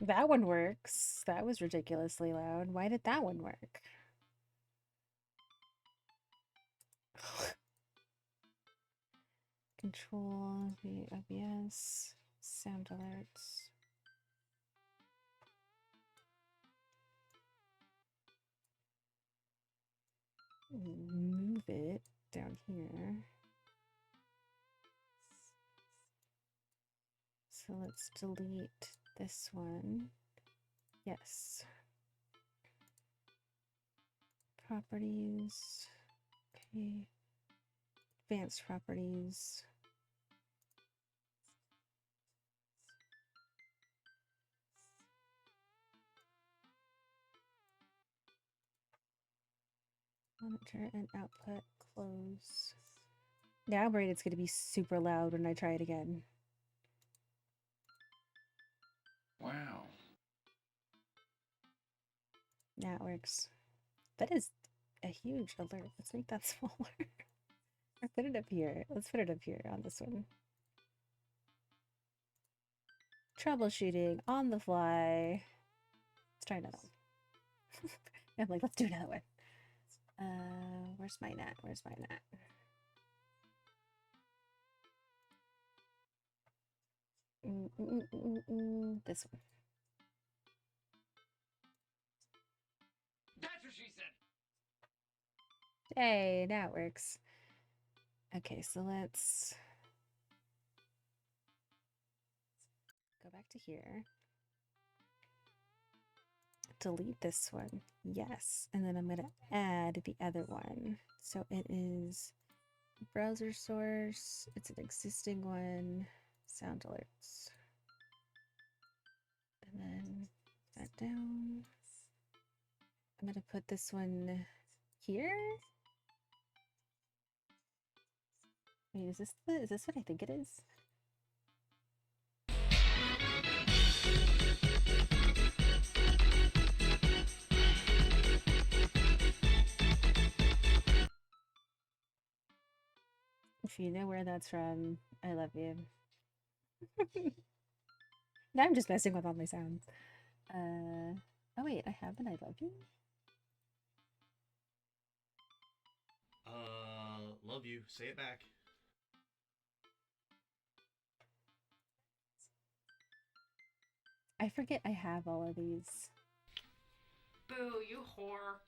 That one works. That was ridiculously loud. Why did that one work? Control the OBS, sound alerts. Move it down here. So let's delete this one. Yes. Properties. Okay. Advanced properties. Monitor and output close. Now I'm worried it's going to be super loud when I try it again. Wow. Now it works. That is a huge alert. Let's make that smaller. Or put it up here. Let's put it up here on this one. Troubleshooting on the fly. Let's try another one. I'm like, let's do another one. Where's my net? Where's my net? This one. That's what she said. Hey, now it works. Okay, so let's go back to here. Delete this one. Yes. And then I'm going to add the other one. So it is browser source. It's an existing one. Sound alerts. And then that down. I'm going to put this one here. Wait, is this what I think it is? If you know where that's from, I love you. Now I'm just messing with all my sounds. Oh wait, I have an I love you? Love you. Say it back. I forget I have all of these. Boo, you whore.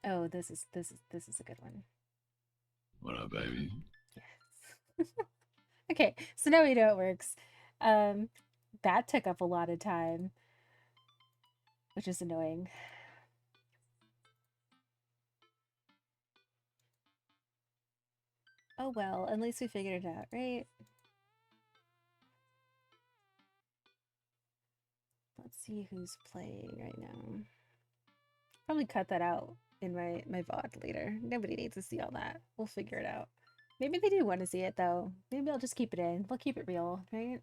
Oh, this is a good one. What up, baby? Yes. Okay, so now we know it works. That took up a lot of time, which is annoying. Oh well, at least we figured it out, right? Let's see who's playing right now. Probably cut that out in my VOD later. Nobody needs to see all that. We'll figure it out. Maybe they do want to see it though. Maybe I'll just keep it in. We'll keep it real, right?